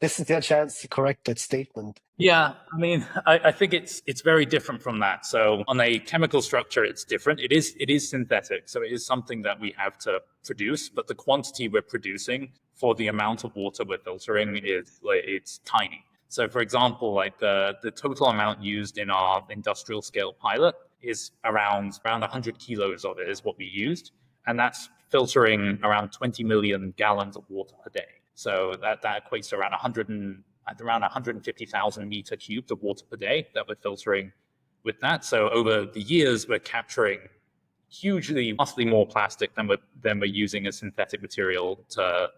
This is your chance to correct that statement. Yeah, I mean, I think it's very different from that. So on a chemical structure, it's different. It is synthetic, so it is something that we have to produce. But the quantity we're producing for the amount of water we're filtering it's tiny. So for example, like the total amount used in our industrial scale pilot is around 100 kilos of it is what we used, and that's filtering around 20 million gallons of water per day. So that equates to around 150,000 meter cubed of water per day that we're filtering with that. So over the years, we're capturing vastly more plastic than we're using a synthetic material to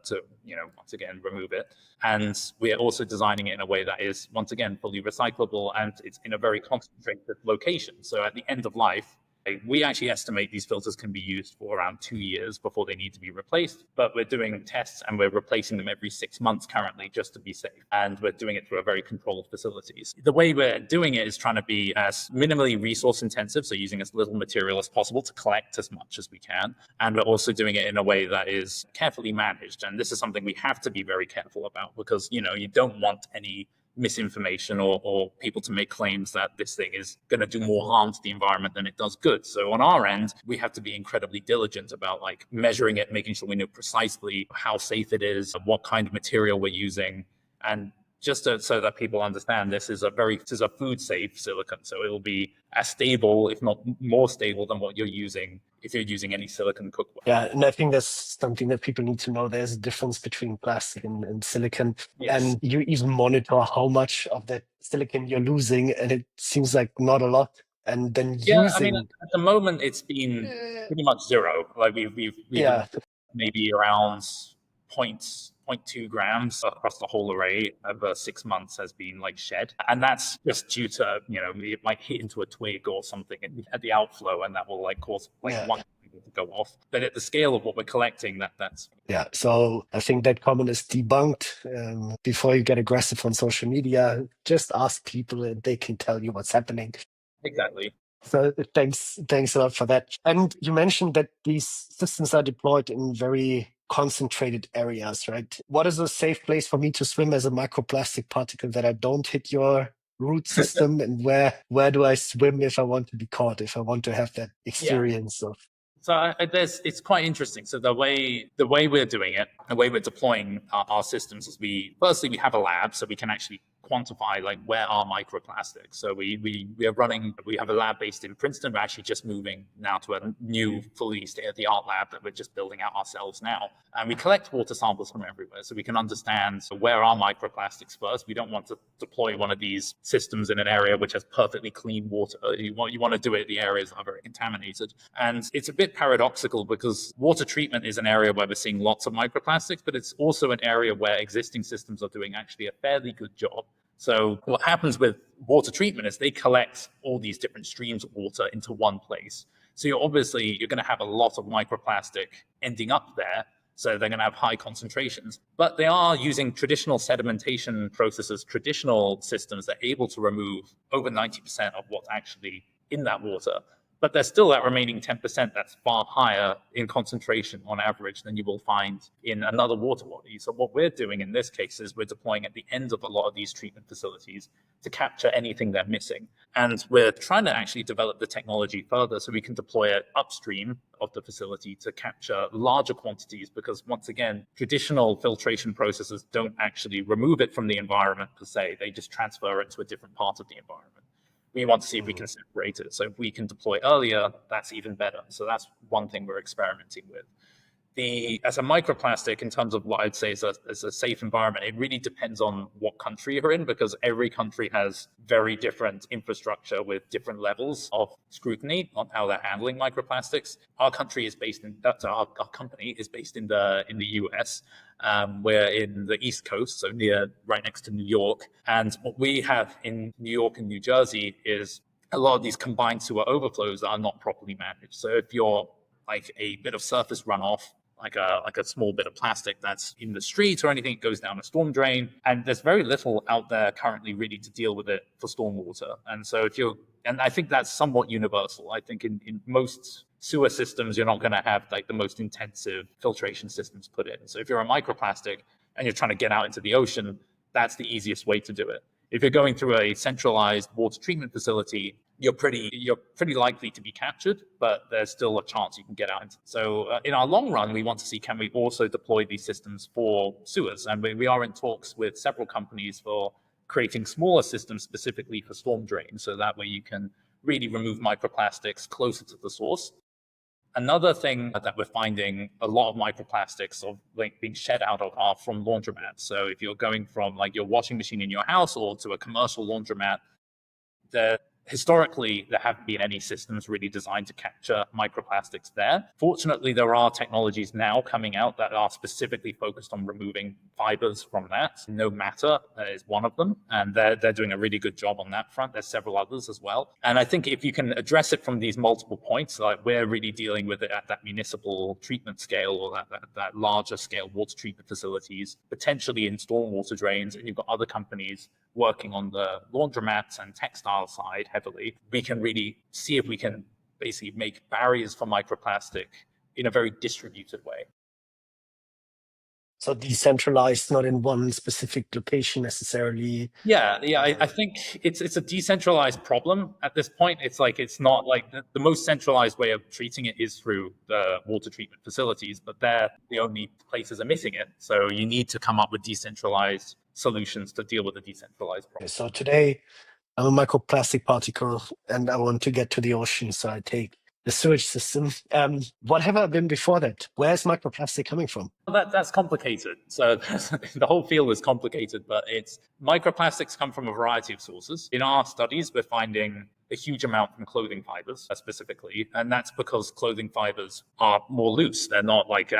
once again remove it. And we are also designing it in a way that is once again fully recyclable, and it's in a very concentrated location. So at the end of life, we actually estimate these filters can be used for around 2 years before they need to be replaced, but we're doing tests and we're replacing them every 6 months currently just to be safe. And we're doing it through a very controlled facilities. The way we're doing it is trying to be as minimally resource intensive, so using as little material as possible to collect as much as we can. And we're also doing it in a way that is carefully managed. And this is something we have to be very careful about because, you don't want any misinformation or people to make claims that this thing is going to do more harm to the environment than it does good. So on our end, we have to be incredibly diligent about like measuring it, making sure we know precisely how safe it is, what kind of material we're using, and just so that people understand this is a food safe silicon. So it'll be as stable, if not more stable than what you're using if you're using any silicon cookware. Yeah, and I think that's something that people need to know. There's a difference between plastic and silicon. Yes. And you even monitor how much of that silicon you're losing, and it seems like not a lot. And then I mean, at the moment, it's been pretty much zero. Like we've maybe around 0.2 grams across the whole array over 6 months has been like shed. And that's just due to, it might hit into a twig or something at the outflow, and that will like cause one to go off. But at the scale of what we're collecting, that's. Yeah, so I think that comment is debunked. Before you get aggressive on social media, just ask people and they can tell you what's happening. Exactly. So thanks a lot for that. And you mentioned that these systems are deployed in very concentrated areas, right? What is a safe place for me to swim as a microplastic particle that I don't hit your root system? And where do I swim if I want to be caught, if I want to have that experience of? So it's quite interesting. So the way we're doing it, the way we're deploying our systems is we have a lab, so we can actually quantify like where are microplastics. So we have a lab based in Princeton. We're actually just moving now to a new fully state-of-the-art lab that we're just building out ourselves now. And we collect water samples from everywhere so we can understand where are microplastics first. We don't want to deploy one of these systems in an area which has perfectly clean water. You want to do it in the areas that are very contaminated. And it's a bit paradoxical because water treatment is an area where we're seeing lots of microplastics, but it's also an area where existing systems are doing actually a fairly good job. So what happens with water treatment is they collect all these different streams of water into one place. So you're going to have a lot of microplastic ending up there. So they're going to have high concentrations. But they are using traditional sedimentation processes, traditional systems that are able to remove over 90% of what's actually in that water. But there's still that remaining 10% that's far higher in concentration on average than you will find in another water body. So what we're doing in this case is we're deploying at the end of a lot of these treatment facilities to capture anything they're missing. And we're trying to actually develop the technology further so we can deploy it upstream of the facility to capture larger quantities, because once again, traditional filtration processes don't actually remove it from the environment per se. They just transfer it to a different part of the environment. We want to see if we can separate it. So if we can deploy earlier, that's even better. So that's one thing we're experimenting with. As a microplastic, in terms of what I'd say is a safe environment, it really depends on what country you're in, because every country has very different infrastructure with different levels of scrutiny on how they're handling microplastics. Our company is based in the US. We're in the East Coast, so right next to New York. And what we have in New York and New Jersey is a lot of these combined sewer overflows that are not properly managed. So if you're like a bit of surface runoff, like a small bit of plastic that's in the street or anything, it goes down a storm drain. And there's very little out there currently really to deal with it for stormwater. And so and I think that's somewhat universal. I think in most sewer systems, you're not going to have like the most intensive filtration systems put in. So if you're a microplastic and you're trying to get out into the ocean, that's the easiest way to do it. If you're going through a centralized water treatment facility, you're pretty likely to be captured, but there's still a chance you can get out. So in our long run, we want to see, can we also deploy these systems for sewers? And we are in talks with several companies for creating smaller systems specifically for storm drains. So that way you can really remove microplastics closer to the source. Another thing that we're finding a lot of microplastics being shed out of are from laundromats. So if you're going from like your washing machine in your house or to a commercial laundromat, historically, there haven't been any systems really designed to capture microplastics there. Fortunately, there are technologies now coming out that are specifically focused on removing fibers from that. No Matter is one of them, and they're doing a really good job on that front. There's several others as well. And I think if you can address it from these multiple points, like we're really dealing with it at that municipal treatment scale or that larger scale water treatment facilities, potentially in stormwater drains, and you've got other companies working on the laundromats and textile side heavily, we can really see if we can basically make barriers for microplastic in a very distributed way. So decentralized, not in one specific location necessarily. Yeah. I think it's a decentralized problem at this point. It's not like the most centralized way of treating it is through the water treatment facilities, but they're the only places emitting it. So you need to come up with decentralized solutions to deal with the decentralized problem. So today I'm a microplastic particle and I want to get to the ocean. So I take the sewage system. What have I been before that? Where's microplastic coming from? That's complicated. So the whole field is complicated, but microplastics come from a variety of sources. In our studies, we're finding a huge amount from clothing fibers specifically, and that's because clothing fibers are more loose. They're not like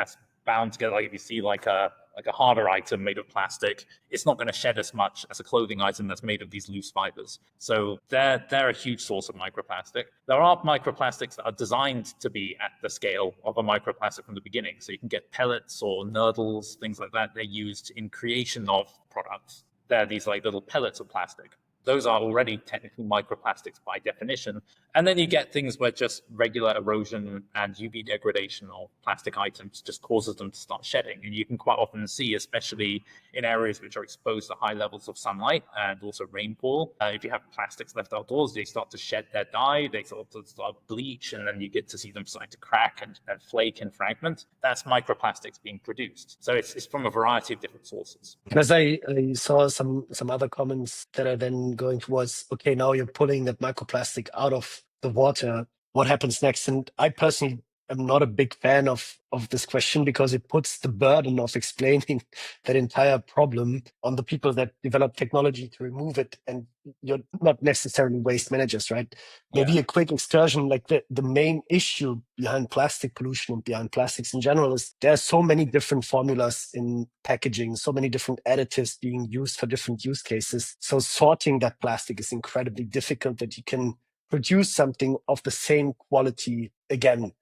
bound together. Like if you see like a harder item made of plastic, it's not going to shed as much as a clothing item that's made of these loose fibers. So they're a huge source of microplastic. There are microplastics that are designed to be at the scale of a microplastic from the beginning. So you can get pellets or nurdles, things like that. They're used in creation of products. They're these like little pellets of plastic. Those are already technically microplastics by definition. And then you get things where just regular erosion and UV degradation of plastic items just causes them to start shedding. And you can quite often see, especially in areas which are exposed to high levels of sunlight and also rainfall, if you have plastics left outdoors, they start to shed their dye, they sort of start bleach, and then you get to see them starting to crack and flake and fragment. That's microplastics being produced. So it's from a variety of different sources. Because I saw some other comments that are then going towards, okay, now you're pulling that microplastic out of the water. What happens next? And I personally am not a big fan of this question because it puts the burden of explaining that entire problem on the people that develop technology to remove it. And you're not necessarily waste managers, right? Maybe a quick excursion, like the main issue behind plastic pollution and behind plastics in general is there are so many different formulas in packaging, so many different additives being used for different use cases. So sorting that plastic is incredibly difficult that you can produce something of the same quality again.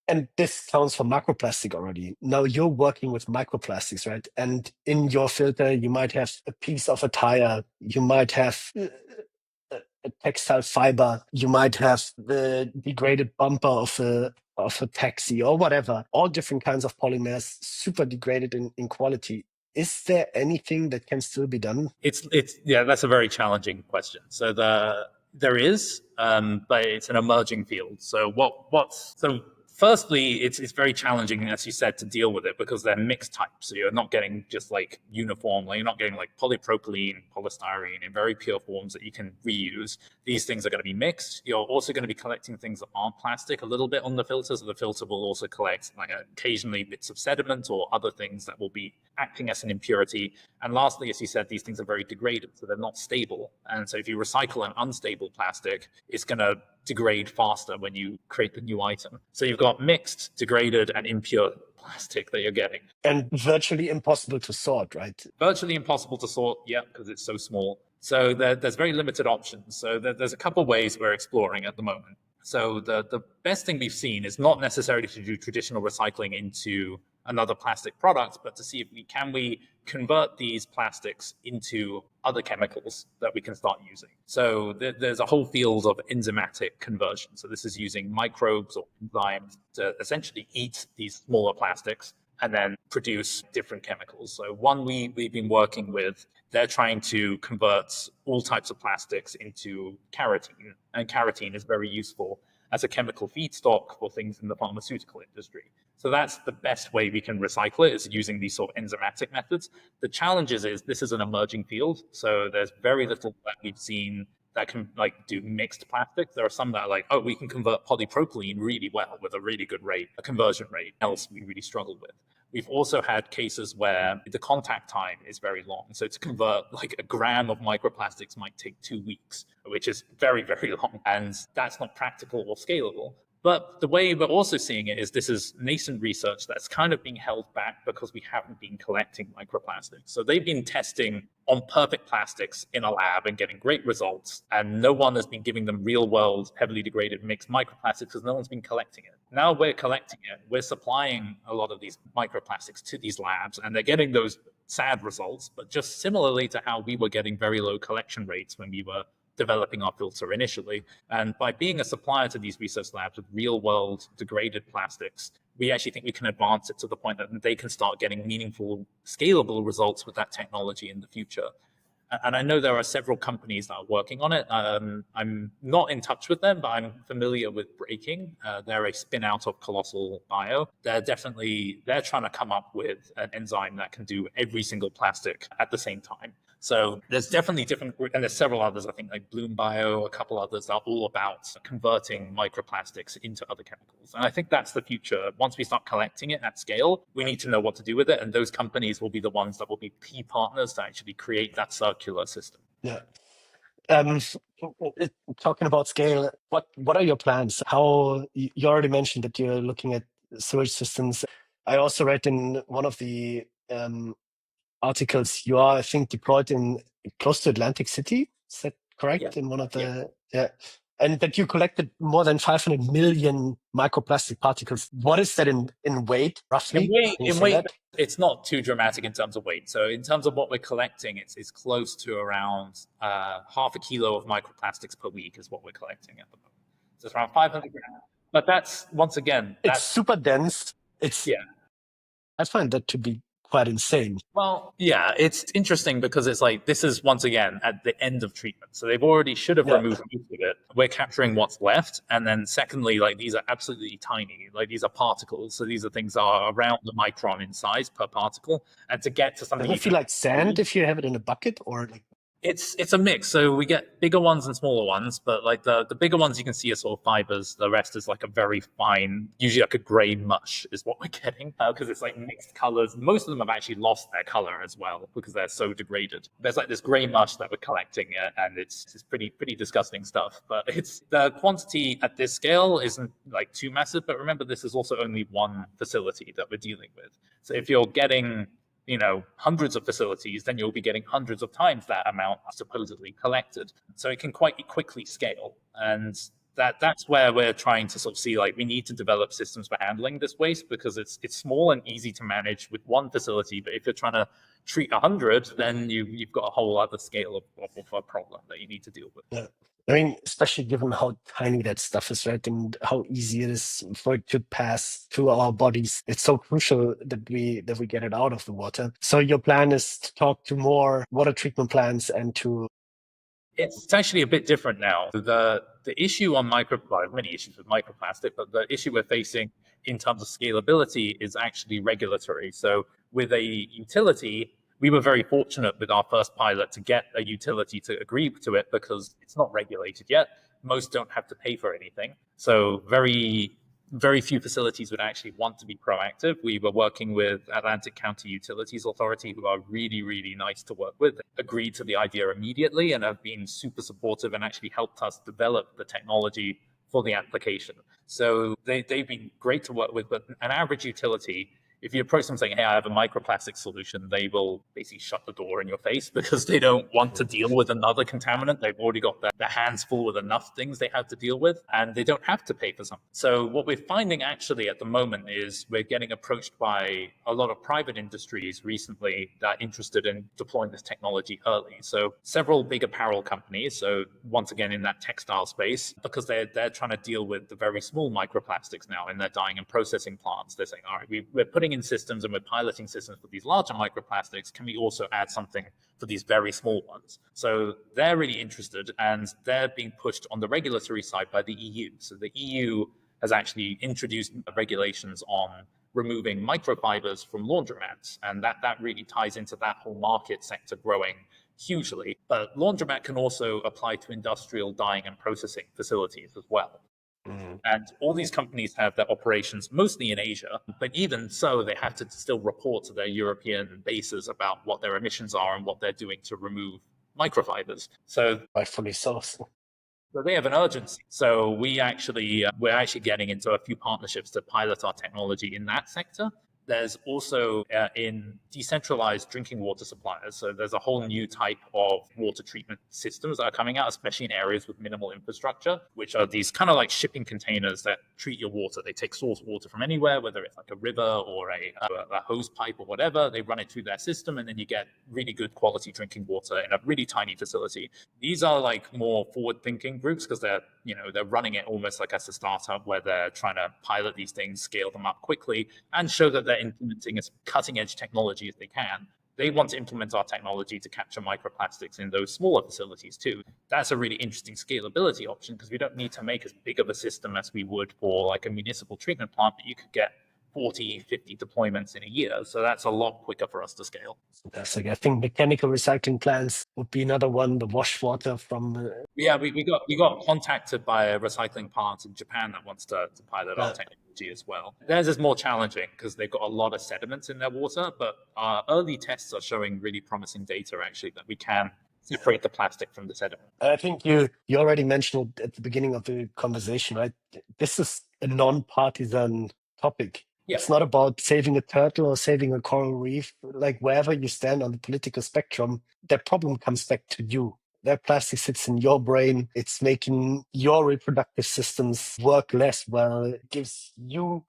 And this counts for microplastic already. Now you're working with microplastics, right? And in your filter, you might have a piece of a tire, you might have a textile fiber, you might have the degraded bumper of a taxi or whatever. All different kinds of polymers, super degraded in quality. Is there anything that can still be done? It's yeah, that's a very challenging question. So there is, but it's an emerging field. So so firstly, it's very challenging, as you said, to deal with it because they're mixed types. So you're not getting just like uniform, like you're not getting like polypropylene, polystyrene in very pure forms that you can reuse. These things are going to be mixed. You're also going to be collecting things that aren't plastic a little bit on the filter. So the filter will also collect like occasionally bits of sediment or other things that will be acting as an impurity. And lastly, as you said, these things are very degraded, so they're not stable. And so if you recycle an unstable plastic, it's going to degrade faster when you create the new item. So you've got mixed, degraded, and impure plastic that you're getting. And virtually impossible to sort, right? Virtually impossible to sort, yeah, because it's so small. So there's very limited options. So there's a couple of ways we're exploring at the moment. So the best thing we've seen is not necessarily to do traditional recycling into another plastic product, but to see if we convert these plastics into other chemicals that we can start using. So there's a whole field of enzymatic conversion. So this is using microbes or enzymes to essentially eat these smaller plastics and then produce different chemicals. So one we've been working with, they're trying to convert all types of plastics into carotene. And carotene is very useful as a chemical feedstock for things in the pharmaceutical industry. So that's the best way we can recycle it, is using these sort of enzymatic methods. The challenge is this is an emerging field. So there's very little that we've seen that can like do mixed plastics. There are some that are like, oh, we can convert polypropylene really well with a really good rate, a conversion rate, else we really struggle with. We've also had cases where the contact time is very long. So to convert like a gram of microplastics might take 2 weeks, which is very, very long. And that's not practical or scalable. But the way we're also seeing it is this is nascent research that's kind of being held back because we haven't been collecting microplastics. So they've been testing on perfect plastics in a lab and getting great results. And no one has been giving them real world, heavily degraded mixed microplastics because no one's been collecting it. Now we're collecting it. We're supplying a lot of these microplastics to these labs and they're getting those sad results, but just similarly to how we were getting very low collection rates when we were developing our filter initially. And by being a supplier to these research labs with real world degraded plastics, we actually think we can advance it to the point that they can start getting meaningful, scalable results with that technology in the future. And I know there are several companies that are working on it. I'm not in touch with them, but I'm familiar with Breaking. They're a spin out of Colossal Bio. They're trying to come up with an enzyme that can do every single plastic at the same time. So there's definitely different, and there's several others, I think like Bloom Bio, a couple others are all about converting microplastics into other chemicals. And I think that's the future. Once we start collecting it at scale, we need to know what to do with it. And those companies will be the ones that will be key partners to actually create that circular system. Yeah. Um, Talking about scale, what are your plans? How you already mentioned that you're looking at sewage systems. I also read in one of the articles you are, I think, deployed in close to Atlantic City. Is that correct? Yeah. In one of the and that you collected more than 500 million microplastic particles. What is that in weight, roughly? In weight, it's not too dramatic in terms of weight. So in terms of what we're collecting, it's close to around half a kilo of microplastics per week is what we're collecting at the moment. So it's around 500 grams. But that's, once again, it's super dense. Yeah. I find that to be quite insane. Well, yeah, it's interesting because it's like, this is once again at the end of treatment. So they've already should have removed most of it. We're capturing what's left. And then secondly, like these are absolutely tiny, like these are particles. So these are things that are around the micron in size per particle. And to get to something. Does it feel like sand if you have it in a bucket or like? It's a mix. So we get bigger ones and smaller ones, but like the bigger ones you can see are sort of fibers. The rest is like a very fine, usually like a gray mush is what we're getting because it's like mixed colors. Most of them have actually lost their color as well because they're so degraded. There's like this gray mush that we're collecting and it's pretty disgusting stuff. But it's the quantity at this scale isn't like too massive. But remember, this is also only one facility that we're dealing with. So if you're getting hundreds of facilities, then you'll be getting hundreds of times that amount supposedly collected. So it can quite quickly scale. And that's where we're trying to sort of see, like, we need to develop systems for handling this waste, because it's small and easy to manage with one facility. But if you're trying to treat 100, then you've got a whole other scale of a problem that you need to deal with. Yeah. I mean, especially given how tiny that stuff is, right? And how easy it is for it to pass through our bodies. It's so crucial that we get it out of the water. So your plan is to talk to more water treatment plants and to It's actually a bit different now. The issue on well, many issues with microplastic, but the issue we're facing in terms of scalability is actually regulatory. So with a utility, we were very fortunate with our first pilot to get a utility to agree to it, because it's not regulated yet. Most don't have to pay for anything. So very few facilities would actually want to be proactive. We were working with Atlantic County Utilities Authority, who are really, really nice to work with. They agreed to the idea immediately and have been super supportive and actually helped us develop the technology for the application. So they've been great to work with. But an average utility, if you approach them saying, hey, I have a microplastic solution, they will basically shut the door in your face, because they don't want to deal with another contaminant. They've already got their hands full with enough things they have to deal with, and they don't have to pay for something. So what we're finding actually at the moment is we're getting approached by a lot of private industries recently that are interested in deploying this technology early. So several big apparel companies, so once again in that textile space, because they're trying to deal with the very small microplastics now in their dyeing and processing plants. They're saying, all right, we're putting in systems and we're piloting systems for these larger microplastics. Can we also add something for these very small ones? So they're really interested, and they're being pushed on the regulatory side by the EU. So the EU has actually introduced regulations on removing microfibers from laundromats, and that really ties into that whole market sector growing hugely. But laundromat can also apply to industrial dyeing and processing facilities as well. And all these companies have their operations mostly in Asia, but even so, they have to still report to their European bases about what their emissions are and what they're doing to remove microfibers. So rightfully so. so they have an urgency. So we're actually getting into a few partnerships to pilot our technology in that sector. There's also in decentralized drinking water suppliers. So there's a whole new type of water treatment systems that are coming out, especially in areas with minimal infrastructure, which are these kind of like shipping containers that treat your water. They take source water from anywhere, whether it's like a river or a hose pipe or whatever. They run it through their system, and then you get really good quality drinking water in a really tiny facility. These are like more forward-thinking groups, because they're running it almost like as a startup, where they're trying to pilot these things, scale them up quickly, and show that they're implementing as cutting edge technology as they can. They want to implement our technology to capture microplastics in those smaller facilities too. That's a really interesting scalability option, because we don't need to make as big of a system as we would for like a municipal treatment plant, but you could get 40, 50 deployments in a year. So that's a lot quicker for us to scale. Fantastic. I think mechanical recycling plants would be another one. The wash water from Yeah, we got contacted by a recycling plant in Japan that wants to pilot our technology as well. Theirs is more challenging because they've got a lot of sediments in their water, but our early tests are showing really promising data actually that we can separate the plastic from the sediment. I think you already mentioned it at the beginning of the conversation, right? This is a non-partisan topic. Yeah. It's not about saving a turtle or saving a coral reef. Like wherever you stand on the political spectrum, that problem comes back to you. That plastic sits in your brain. It's making your reproductive systems work less well. It gives you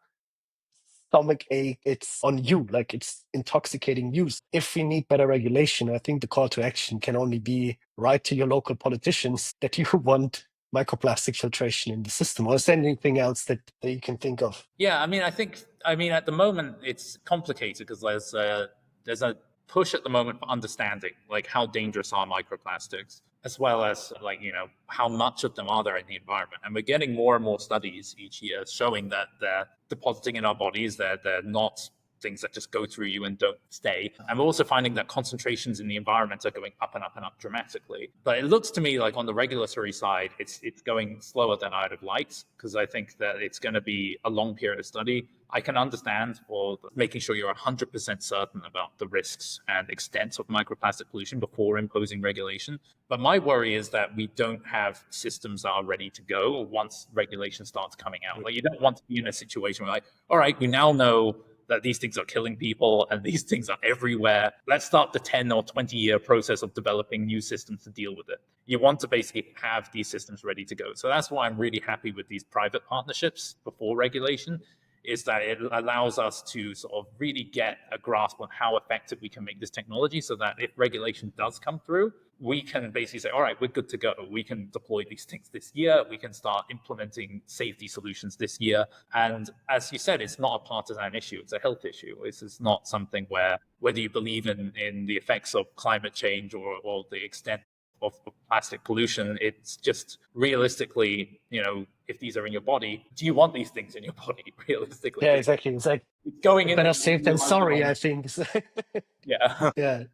stomach ache. It's on you, like it's intoxicating you. If we need better regulation, I think the call to action can only be write to your local politicians that you want microplastic filtration in the system. Or is there anything else that you can think of? Yeah, I mean, at the moment it's complicated because there's a push at the moment for understanding like how dangerous are microplastics, as well as like how much of them are there in the environment. And we're getting more and more studies each year showing that they're depositing in our bodies. They're not things that just go through you and don't stay. And we're also finding that concentrations in the environment are going up and up and up dramatically. But it looks to me like on the regulatory side, it's going slower than I'd have liked, because I think that it's going to be a long period of study. I can understand for making sure you're 100% certain about the risks and extent of microplastic pollution before imposing regulation. But my worry is that we don't have systems that are ready to go once regulation starts coming out. Like you don't want to be in a situation where like, all right, we now know that these things are killing people and these things are everywhere. Let's start the 10 or 20-year process of developing new systems to deal with it. You want to basically have these systems ready to go. So that's why I'm really happy with these private partnerships before regulation, is that it allows us to sort of really get a grasp on how effective we can make this technology, so that if regulation does come through, we can basically say, all right, we're good to go. We can deploy these things this year. We can start implementing safety solutions this year. And as you said, it's not a partisan issue. It's a health issue. This is not something where whether you believe in the effects of climate change or the extent of plastic pollution, it's just realistically, if these are in your body, do you want these things in your body realistically? Yeah, exactly. It's like Going in better safe than sorry, I think. Yeah. Yeah.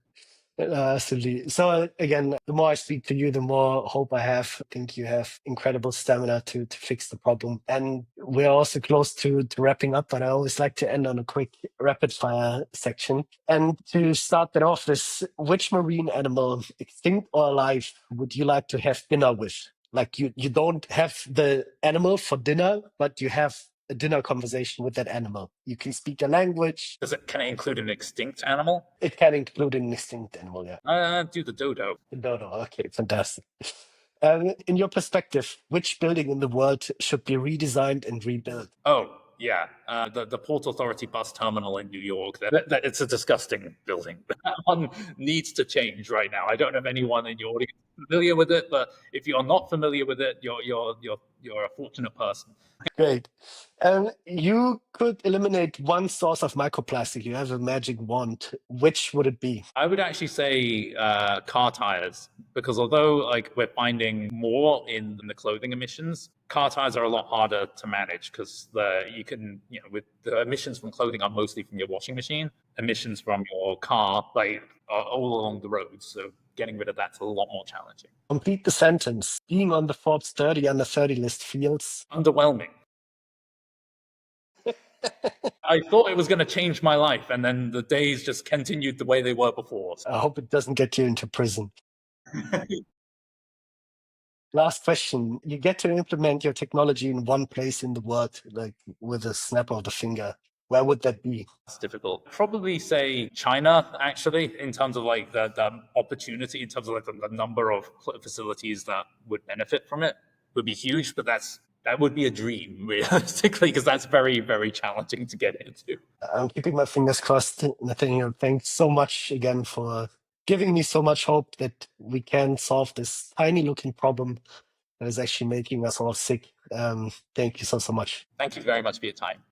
Absolutely. So again, the more I speak to you, the more hope I have. I think you have incredible stamina to fix the problem. And we're also close to wrapping up, but I always like to end on a quick rapid fire section. And to start that off, which marine animal, extinct or alive, would you like to have dinner with? Like you don't have the animal for dinner, but you have a dinner conversation with that animal. You can speak the language. Can it include an extinct animal? It can include an extinct animal, yeah. Do the dodo. The dodo, okay, fantastic. In your perspective, which building in the world should be redesigned and rebuilt? Oh, yeah. The Port Authority bus terminal in New York. That it's a disgusting building. That one needs to change right now. I don't know if anyone in your audience is familiar with it, but if you're not familiar with it, you're a fortunate person. Great. You could eliminate one source of microplastic. You have a magic wand. Which would it be? I would actually say car tires, because although we're finding more in the clothing emissions, car tires are a lot harder to manage, because with the emissions from clothing are mostly from your washing machine. Emissions from your car are all along the roads. So getting rid of that's a lot more challenging. Complete the sentence. Being on the Forbes 30 under 30 list feels underwhelming. I thought it was going to change my life, and then the days just continued the way they were before. I hope it doesn't get you into prison. Last question. You get to implement your technology in one place in the world, like with a snap of the finger. Where would that be? It's difficult. Probably say China, actually, in terms of the opportunity, in terms of the number of facilities that would benefit from it would be huge, but that would be a dream, realistically, because that's very, very challenging to get into. I'm keeping my fingers crossed. Nathaniel, thanks so much again for giving me so much hope that we can solve this tiny looking problem that is actually making us all sick. Thank you so much. Thank you very much for your time.